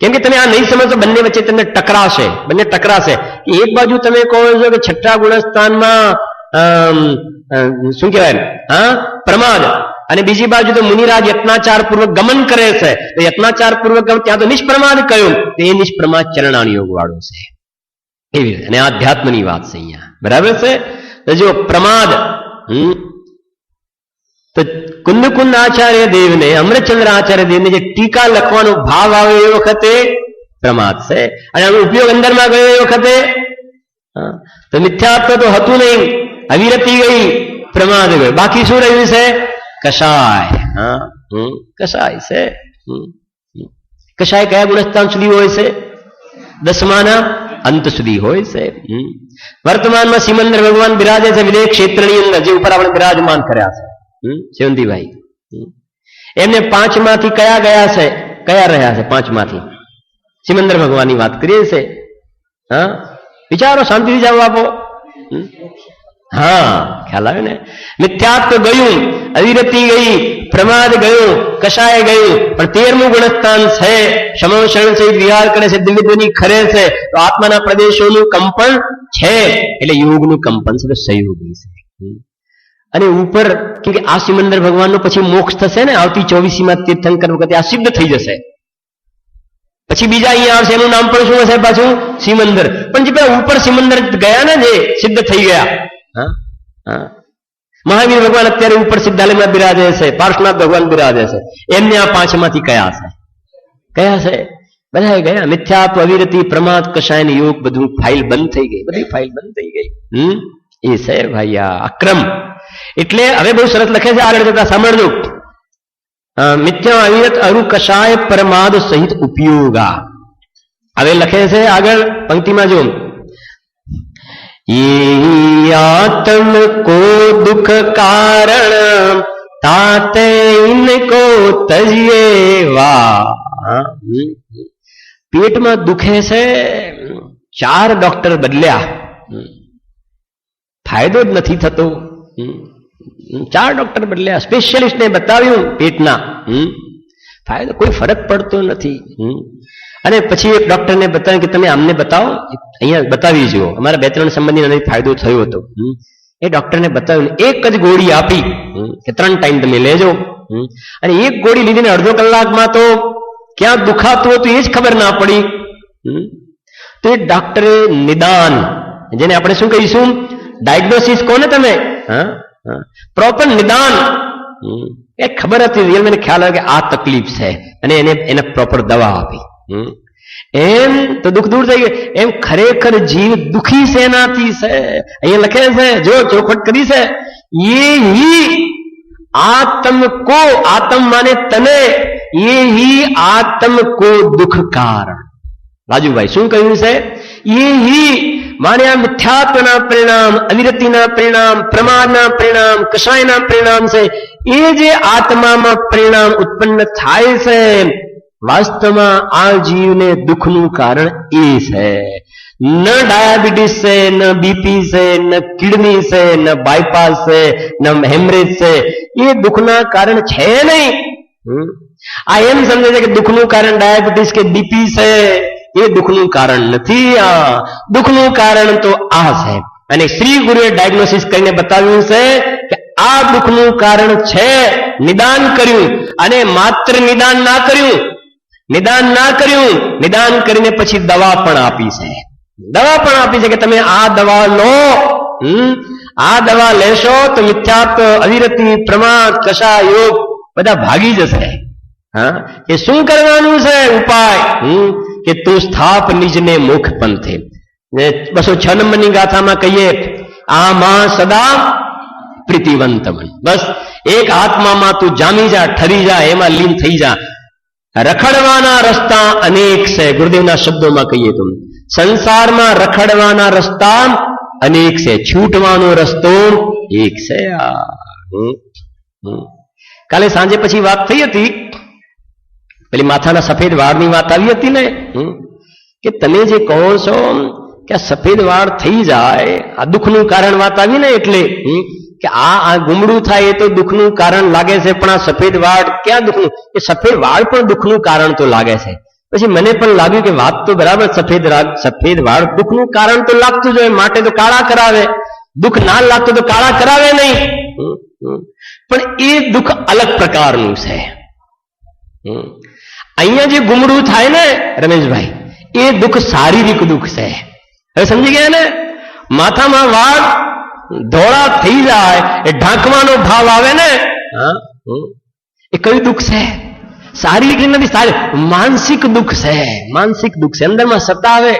કેમ કે તમે આ નહીં સમજો, બંને વચ્ચે તમને ટકરાશે, બંને ટકરાશે. એક બાજુ તમે કહો છો કે 6ઠા ગુણસ્થાનમાં શું કહેવાય, હા, પ્રમાદ, અને બીજી બાજુ તો મુનિરાજ યત્નાચાર પૂર્વક ગમન કરે છે, તો યત્નાચાર પૂર્વક ત્યાં તો નિષ્પ્રમાદ કહ્યું, તો એ નિષ્પ્રમાદ ચરણાનુયોગ વાળું છે. એવી અને આધ્યાત્મની વાત છે અહીંયા, બરાબર છે? તો જો પ્રમાદ તો કુંદ આચાર્ય દેવને, અમૃતચંદ્ર આચાર્ય દેવને જે ટીકા લખવાનો ભાવ આવે એ વખતે પ્રમાદ છે, અને આનો ઉપયોગ અંદરમાં ગયો એ વખતે તો મિથ્યાત્વ તો હતું નહીં, અવિરતિ ગઈ, પ્રમાદ ગયો. બાકી શું રહ્યું છે? કષાય. કષાય છે. કષાય કયા ગુણસ્થાન સુધી હોય છે? 10માના અંત સુધી હોય છે. વર્તમાનમાં સિમંદર ભગવાન બિરાજે છે વિદેહ ક્ષેત્રની અંદર, જે ઉપર આપણે બિરાજમાન કર્યા છે સેવંતીભાઈ. એમને 5 માંથી કયા ગયા છે, કયા રહ્યા છે 5 માંથી? સિમંદર ભગવાનની વાત કરીએ છે. હા, વિચારો, શાંતિથી જવાબ આપો. હા, ખ્યાલ આવે ને? મિથ્યાત્વ ગયું, અવિરતિ ગઈ, પ્રમાદ ગયું, કષાય ગયું, પણ 13મું ગુણસ્થાન છે. શમો શરણ સહિત વિહાર કરે છે, દિવ્યધ્વનિ ખરે છે, તો આત્માના પ્રદેશોનું કંપન છે, એટલે યોગનું કંપન છે, તો સહયોગી છે. અને ઉપર કે આ સિમંદર ભગવાનનો પછી મોક્ષ થશે ને, આવતી 24મીમાં તીર્થંકર વખતે આ સિદ્ધ થઈ જશે. પછી બીજા અહીંયા આવશે, એનું નામ પણ શું હશે પાછું? સિમંદર. પણ જે ઉપર સિમંદર ગયા ને, જે સિદ્ધ થઈ ગયા. મહાવીર ભગવાન અત્યારે ઉપર સિદ્ધાલયમાં બિરાજે છે, પાર્શ્વનાથ ભગવાન બિરાજે છે, એમને આ 5 માંથી કયા છે? કયા છે? બધા ગયા. મિથ્યાત્વ, અવિરતિ, પ્રમાદ, કષાય ને યોગ, બધું ફાઇલ બંધ થઈ ગઈ, બધી ફાઇલ બંધ થઈ ગઈ. એ છે ભાઈ આ અક્રમ. એટલે હવે બહુ સરસ લખે છે, આગળ જતા સાંભળજો. મિથ્યા, અવિરત, અરુ, કષાય, પ્રમાદ સહિત ઉપયોગા. હવે લખે છે આગળ પંક્તિમાં જો, ये आत्म को दुख कारण ताते इनको तजिए वा. પેટમાં દુખે છે, 4 ડોક્ટર બદલ્યા, ફાયદો જ નથી થતો. 4 ડોક્ટર બદલ્યા, સ્પેશિયલિસ્ટને બતાવ્યું પેટના, ફાયદો કોઈ ફરક પડતો નથી. અને પછી એક ડોક્ટરને બતાવ્યું કે તમે આમને બતાવો, અહીંયા બતાવી જુઓ, અમારા 2-3 સંબંધી નથી ફાયદો થયો હતો. એ ડોક્ટરને બતાવ્યું, એક જ ગોળી આપી કે 3 ટાઈમ તમે લેજો. અને એક ગોળી લીધીને અડધો કલાકમાં તો ક્યાં દુખાતું હતું એ જ ખબર ના પડી. તો એ ડોક્ટરે નિદાન, જેને આપણે શું કહીશું, ડાયગ્નોસિસ કોને તમે, પ્રોપર નિદાન, એ ખબર હતી, રિયલ મને ખ્યાલ આવે કે આ તકલીફ છે, અને એને પ્રોપર દવા આપી. એમ તો દુઃખ દૂર થઈ ગયું. એમ ખરેખર જીવ દુખી શેનાથી છે? અહીંયા લખે છે, જો ચોખવટ કરી છે, ये ही आत्म को, आत्म माने तने, ये ही आत्म को दुख कारण. રાજુભાઈ શું કહ્યું છે? ये ही माने આ મિથ્યાત્વના પરિણામ, અવિરતિના પરિણામ, પ્રમાદના પરિણામ, કષાયના પરિણામ છે. એ જે આત્મામાં પરિણામ ઉત્પન્ન થાય છે, વાસ્તવમાં આ જીવને દુઃખનું કારણ એ છે. ન ડાયાબિટીસ છે, ન બીપી છે, ન કિડની છે, ન બાયપાસ છે, ન હેમરેજ છે, એ દુઃખના કારણ છે નહીં. આ એમ સમજે છે કે દુઃખનું કારણ ડાયાબિટીસ કે બીપી છે, એ દુઃખનું કારણ નથી. આ દુઃખનું કારણ તો આ છે. અને શ્રી ગુરુએ ડાયગ્નોસિસ કરીને બતાવ્યું છે કે આ દુઃખનું કારણ છે. નિદાન કર્યું, અને માત્ર નિદાન ના કર્યું, નિદાન કરીને પછી દવા પણ આપી છે. દવા પણ આપી છે કે તમે આ દવા લો, આ દવા લેશો તો મિથ્યાત્વ, અવિરતિ, પ્રમાદ, કષા, યોગ બધા ભાગી જશે. એ શું કરવાનું છે ઉપાય? કે તું સ્થાપ નિજને મુખ પંથે. 206 નંબરની ગાથામાં કહીએ, આમાં સદા પ્રીતિવંત બન. બસ એક આત્મામાં તું જામી જા, ઠરી જા, એમાં લીન થઈ જા. રખડવાના રસ્તા અનેક છે. ગુરુદેવના શબ્દોમાં કહીએ તો સંસારમાં રખડવાના રસ્તા અનેક છે, છૂટવાનો રસ્તો એક છે. કાલે સાંજે પછી વાત થઈ હતી, પેલી માથાના સફેદ વાળની વાત આવી હતી ને, કે તમે જે કહો છો કે આ સફેદ વાળ થઈ જાય, આ દુઃખનું કારણ વાત આવી ને, એટલે કે આ ગુમડું થાય એ તો દુઃખનું કારણ લાગે છે, પણ આ સફેદ વાળ ક્યાં દુઃખનું? એ સફેદ વાળ પણ દુઃખનું કારણ તો લાગે છે. પછી મને પણ લાગ્યું કે વાત તો બરાબર, સફેદ વાળ દુઃખનું કારણ તો લાગતું જ હોય, માટે તો કાળા કરાવે. દુઃખ ના લાગતું તો કાળા કરાવે નહીં. પણ એ દુઃખ અલગ પ્રકારનું છે. અહીંયા જે ગુમડું થાય ને રમેશભાઈ, એ દુઃખ શારીરિક દુઃખ છે. હવે સમજી ગયા ને? માથામાં વાળ ધોળા થઈ જાય, એ ઢાંકવાનો ભાવ આવે ને, એ કયું દુઃખ છે? શારીરિક નથી, માનસિક દુઃખ છે. માનસિક દુઃખ છે, અંદરમાં સતાવે.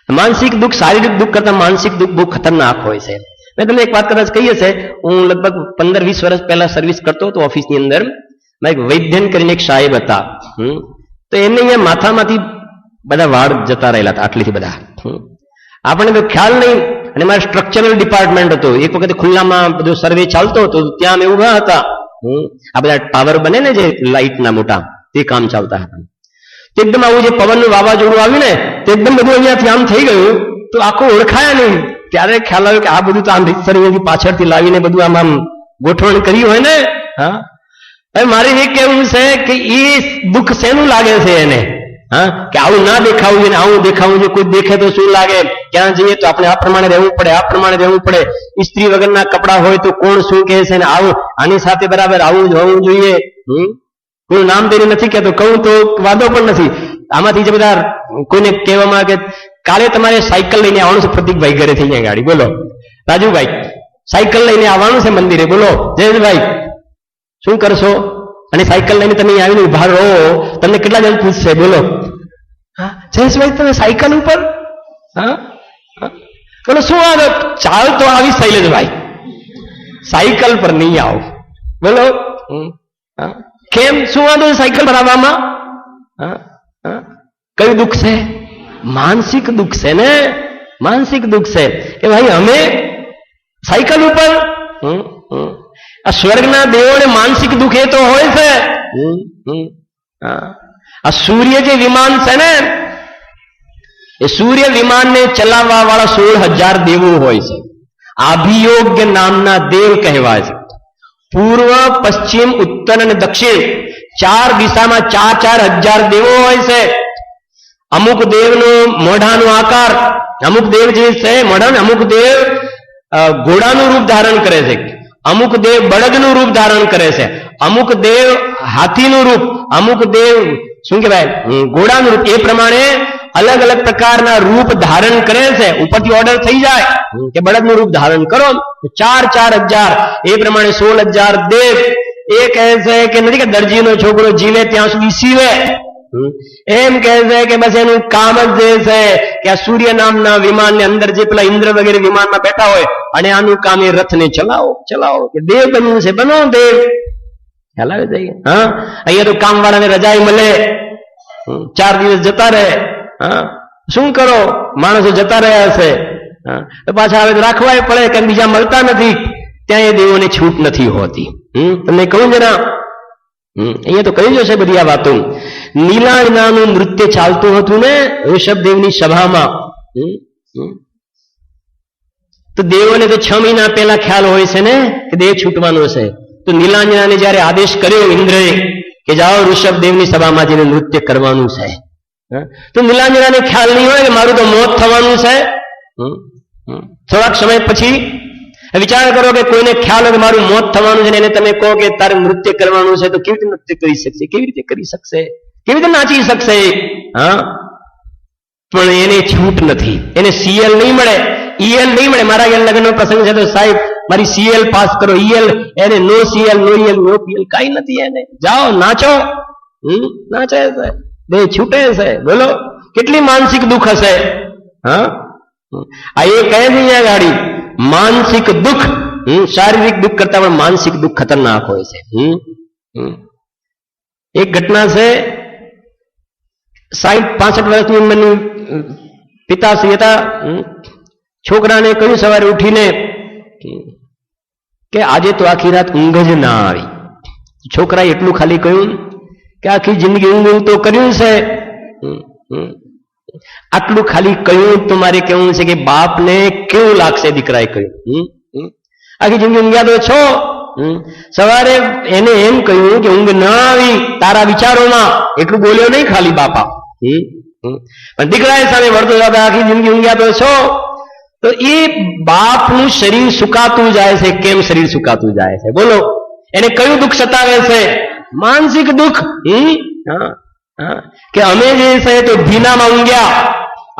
માનસિક દુઃખ શારીરિક દુઃખ કરતા માનસિક દુઃખ બહુ ખતરનાક હોય છે. મેં તમને એક વાત કદાચ કહીએ છે, હું લગભગ 15-20 વર્ષ પહેલા સર્વિસ કરતો હતો ઓફિસની અંદર. એક વૈદ્યન કરીને એક સાહેબ હતા. તો એમને અહીંયા માથામાંથી બધા વાળ જતા રહેલા હતા, આટલીથી બધા. આપણને તો ખ્યાલ નહીં. અને મારે સ્ટ્રક્ચરલ ડિપાર્ટમેન્ટ હતો. એક વખતે ખુલ્લામાં બધો સર્વે ચાલતો હતો, ત્યાં અમે ઉભા હતા. આ બધા ટાવર બને ને જે લાઇટના મોટા, તે કામ ચાલતા હતા. એકદમ આવું જે પવનનું વાવાઝોડું આવ્યું ને, તો એકદમ બધું અહીંયાથી આમ થઈ ગયું, તો આખું ઓળખાયા નહીં. ત્યારે ખ્યાલ આવ્યો કે આ બધું તો આમ રીતસર અહીંયાથી પાછળથી લાવીને બધું આમ ગોઠવણ કર્યું હોય ને. હવે મારે એ કહેવું છે કે એ દુઃખ શેનું લાગે છે એને? કે આવું ના દેખાવું જોઈએ, આવું દેખાવું જોઈએ. કોઈ દેખે તો શું લાગે? ક્યાં જઈએ તો આપણે આ પ્રમાણે રહેવું પડે, આ પ્રમાણે રહેવું પડે. સ્ત્રી વગરના કપડા હોય તો કોણ શું કહે છે? આવું આની સાથે બરાબર આવું જ હોવું જોઈએ. કોઈ નામ તેની નથી કહેતો, કહું તો વાંધો પણ નથી. આમાંથી જે બધા કોઈને કહેવામાં કે કાલે તમારે સાયકલ લઈને આવવાનું છે પ્રતિકભાઈ ઘરેથી અહીંયા ગાડી, બોલો રાજુભાઈ સાયકલ લઈને આવવાનું છે મંદિરે, બોલો જયેશભાઈ શું કરશો? અને સાયકલ લઈને તમે આવીને ઉભા રહો, તમને કેટલા જણ પૂછશે? બોલો જયેશભાઈ તમે સાયકલ ઉપર? બોલો શું આવે? ચાલ તો આવી શૈલેષભાઈ, સાયકલ પર નહીં આવો. બોલો કેમ? શું વાંધો સાયકલ પર આવવામાં? કયું દુઃખ છે? માનસિક દુઃખ છે ને. માનસિક દુઃખ છે કે ભાઈ અમે સાયકલ ઉપર. આ સ્વર્ગના દેવોને માનસિક દુઃખ એ તો હોય છે. આ સૂર્ય જે વિમાન છે ને, એ સૂર્ય વિમાનને ચલાવવા વાળા 16,000 દેવો હોય છે. આભિયોગ્ય નામના દેવ કહેવાય છે. પૂર્વ, પશ્ચિમ, ઉત્તર અને દક્ષિણ 4 દિશામાં 4,000 દેવો હોય છે. અમુક દેવનો મોઢાનો આકાર, અમુક દેવ જે છે મોઢાનો, અમુક દેવ ઘોડાનું રૂપ ધારણ કરે છે, અમુક દેવ બળદનું રૂપ ધારણ કરે છે, અમુક દેવ હાથીનું રૂપ, અમુક દેવ શું કહેવાય ઘોડાનું રૂપ. એ પ્રમાણે અલગ અલગ પ્રકારના રૂપ ધારણ કરે છે. ઉપરથી ઓર્ડર થઈ જાય કે બળદનું રૂપ ધારણ કરો, 4,000. એ પ્રમાણે 16,000 દેવ. એ કહે છે કે નથી કે દરજીનો છોકરો જીવે ત્યાં સુધી સીવે. એમ કહે છે કે બસ એનું કામ જ જે છે કે આ સૂર્ય નામના વિમાનને અંદર જે પેલા ઇન્દ્ર વગેરે વિમાનમાં બેઠા હોય, અને આનું કામ એ રથને ચલાવો ચલાવો. કે દેવ બનવું છે, બનો દેવ. ખ્યાલ આવે છે? અહીંયા તો કામ વાળાને રજાઈ મળે, 4 દિવસ જતા રહે. શું કરો? માણસો જતા રહ્યા છે, પાછા આવે તો રાખવાય પડે, કારણ બીજા મળતા નથી. ત્યાં એ દેવોને છૂટ નથી હોતી. તમને કહું જરા, અહીંયા તો કહી જશે બધી આ વાતો. નીલાંજનાનું નૃત્ય ચાલતું હતું ને ઋષભદેવની સભામાં. તો દેવોને તો 6 મહિના પહેલા ખ્યાલ હોય છે ને કે દેહ છૂટવાનો છે. તો નીલાંજનાને જયારે આદેશ કર્યો ઇન્દ્રએ કે જાઓ ઋષભદેવની સભામાં જઈને નૃત્ય કરવાનું છે, તો નીલાંજનાને ખ્યાલ નહીં હોય કે મારું તો મોત થવાનું છે. થોડાક સમય પછી વિચાર કરો કે કોઈને ખ્યાલ હોય કે મારું મોત થવાનું છે ને એને તમે કહો કે તારે નૃત્ય કરવાનું છે, તો કેવી રીતે નૃત્ય કરી શકશે? કેવી રીતે કરી શકશે? કેવી રીતે નાચી શકશે? પણ એને છૂટ નથી, એને સીએલ નહીં મળે, ઈએલ નહીં મળે. મારા ઘેર લગ્નનો પ્રસંગ છે તો સાહેબ મારી સીએલ પાસ કરો, ઈએલ. એને નો સીએલ, નો ઈએલ, નો પીએલ કઈ નથી. એને જાઓ નાચો, નાચે છે, બે છૂટે છે. બોલો કેટલી માનસિક દુઃખ હશે? આ એ કહે છે ગાડી માનસિક દુઃખ. શારીરિક દુઃખ કરતા પણ માનસિક દુઃખ ખતરનાક હોય છે. એક ઘટના છે, 60-65 વર્ષની ઉંમરની પિતાશ્રી હતા. છોકરાને કહ્યું સવારે ઉઠીને કે આજે તો આખી રાત ઊંઘ જ ના આવી. છોકરાએ એટલું ખાલી કહ્યું કે આખી જિંદગી ઊંઘ તો કર્યું છે. આટલું ખાલી કહ્યું તો મારે કેવું છે કે બાપને કેવું લાગશે? દીકરાએ કહ્યું આખી જિંદગી ઊંઘ્યા તો છો. સવારે એને એમ કહ્યું કે ઊંઘ ના આવી તારા વિચારોમાં, એટલું બોલ્યો નહીં ખાલી બાપા. પણ દીકરાએ સામે વળતો આખી જિંદગી ઊંઘ્યા તો છો. તો એ બાપનું શરીર સુકાતું જાય છે. કેમ શરીર સુકાતું જાય છે? બોલો એને કયું દુઃખ સતાવે છે? માનસિક દુઃખ. કે અમે જે છે તો ભીનામાં ઊંઘ્યા,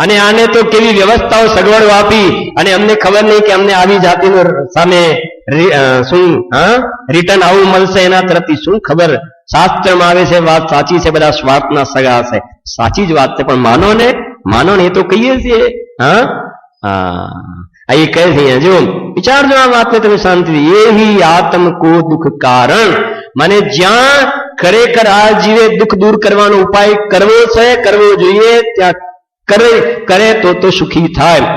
અને આને તો કેવી વ્યવસ્થાઓ સગવડો આપી, અને અમને ખબર નહીં કે અમને આવી જાતિનો સામે શું રિટર્ન આવું મળશે એના તરફથી શું ખબર? શાસ્ત્રમાં આવે છે વાત સાચી છે, બધા સ્વાર્થના સગા છે, સાચી જ વાત છે, પણ માનો ને એ તો કહીએ છીએ. એ કહે છે અહીંયા જો વિચારજો આ વાતને તમે શાંતિથી. એહી આત્મ કો દુઃખ કારણ, મને જ્યાં ખરેખર આ જીવે દુઃખ દૂર કરવાનો ઉપાય કરવો છે, કરવો જોઈએ, ત્યાં કરે તો સુખી થાય.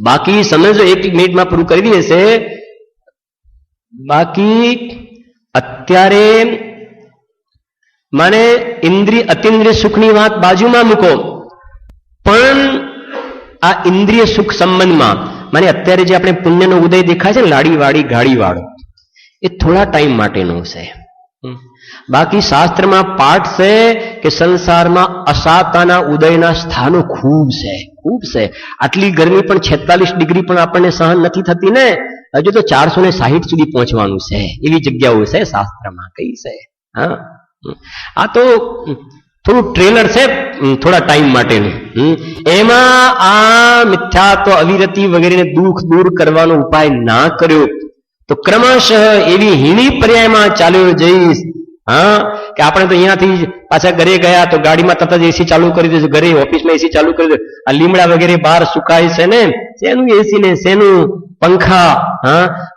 બાકી સમજો, એક મિનિટમાં પૂરું કરી દઈએ છે. બાકી અત્યારે મને અતિન્દ્રિય સુખની વાત બાજુમાં મૂકો, પણ આ ઇન્દ્રિય સુખ સંબંધમાં મને અત્યારે જે આપણે પુણ્યનો ઉદય દેખાય છે ને, લાડીવાળી ગાડીવાળો, એ થોડા ટાઈમ માટેનો છે. બાકી શાસ્ત્રમાં પાઠ છે કે સંસારમાં અસાતાના ઉદયના સ્થાનો ખૂબ છે. આટલી ગરમી પણ 46 ડિગ્રી પણ આપણને સહન નથી થતી ને, હજુ તો 460 સુધી પહોંચવાનું છે, એવી જગ્યાઓ છે શાસ્ત્રમાં. કઈ છે? આ તો થોડું ટ્રેલર છે થોડા ટાઈમ માટેનું. એમાં આ મિથ્યાત્વ, અવિરતિ વગેરેને દુઃખ દૂર કરવાનો ઉપાય ના કર્યો તો ક્રમશઃ એવી હીણી પર્યાયમાં ચાલ્યો જઈશ કે આપણે તો અહીંયાથી પાછા ઘરે ગયા તો ગાડીમાં તરત જ એસી ચાલુ કરી દઈશું, ઘરે ઓફિસમાં એસી ચાલુ કરી દઈશું. આ લીમડા વગેરે બહાર સુકાય છે ને, શેનું એસી ને શેનું પંખા.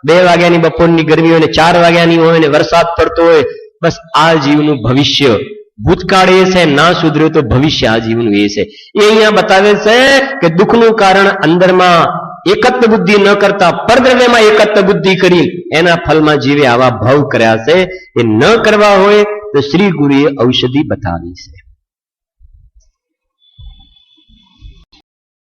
2 વાગ્યાની બપોરની ગરમી હોય ને 4 વાગ્યાની હોય ને વરસાદ પડતો હોય. બસ આ જીવનું ભવિષ્ય. ભૂતકાળ એ છે, ના સુધર્યો તો ભવિષ્ય આ જીવનું એ છે. એ અહીંયા બતાવે છે કે દુઃખનું કારણ અંદરમાં એકત્વ બુદ્ધિ ન કરતા પરદ્રવ્યમાં એકત્વ બુદ્ધિ કરી એના ફલમાં જીવે આવા ભાવ કર્યા છે. એ ન કરવા હોય તો શ્રી ગુરુએ ઔષધિ બતાવી છે.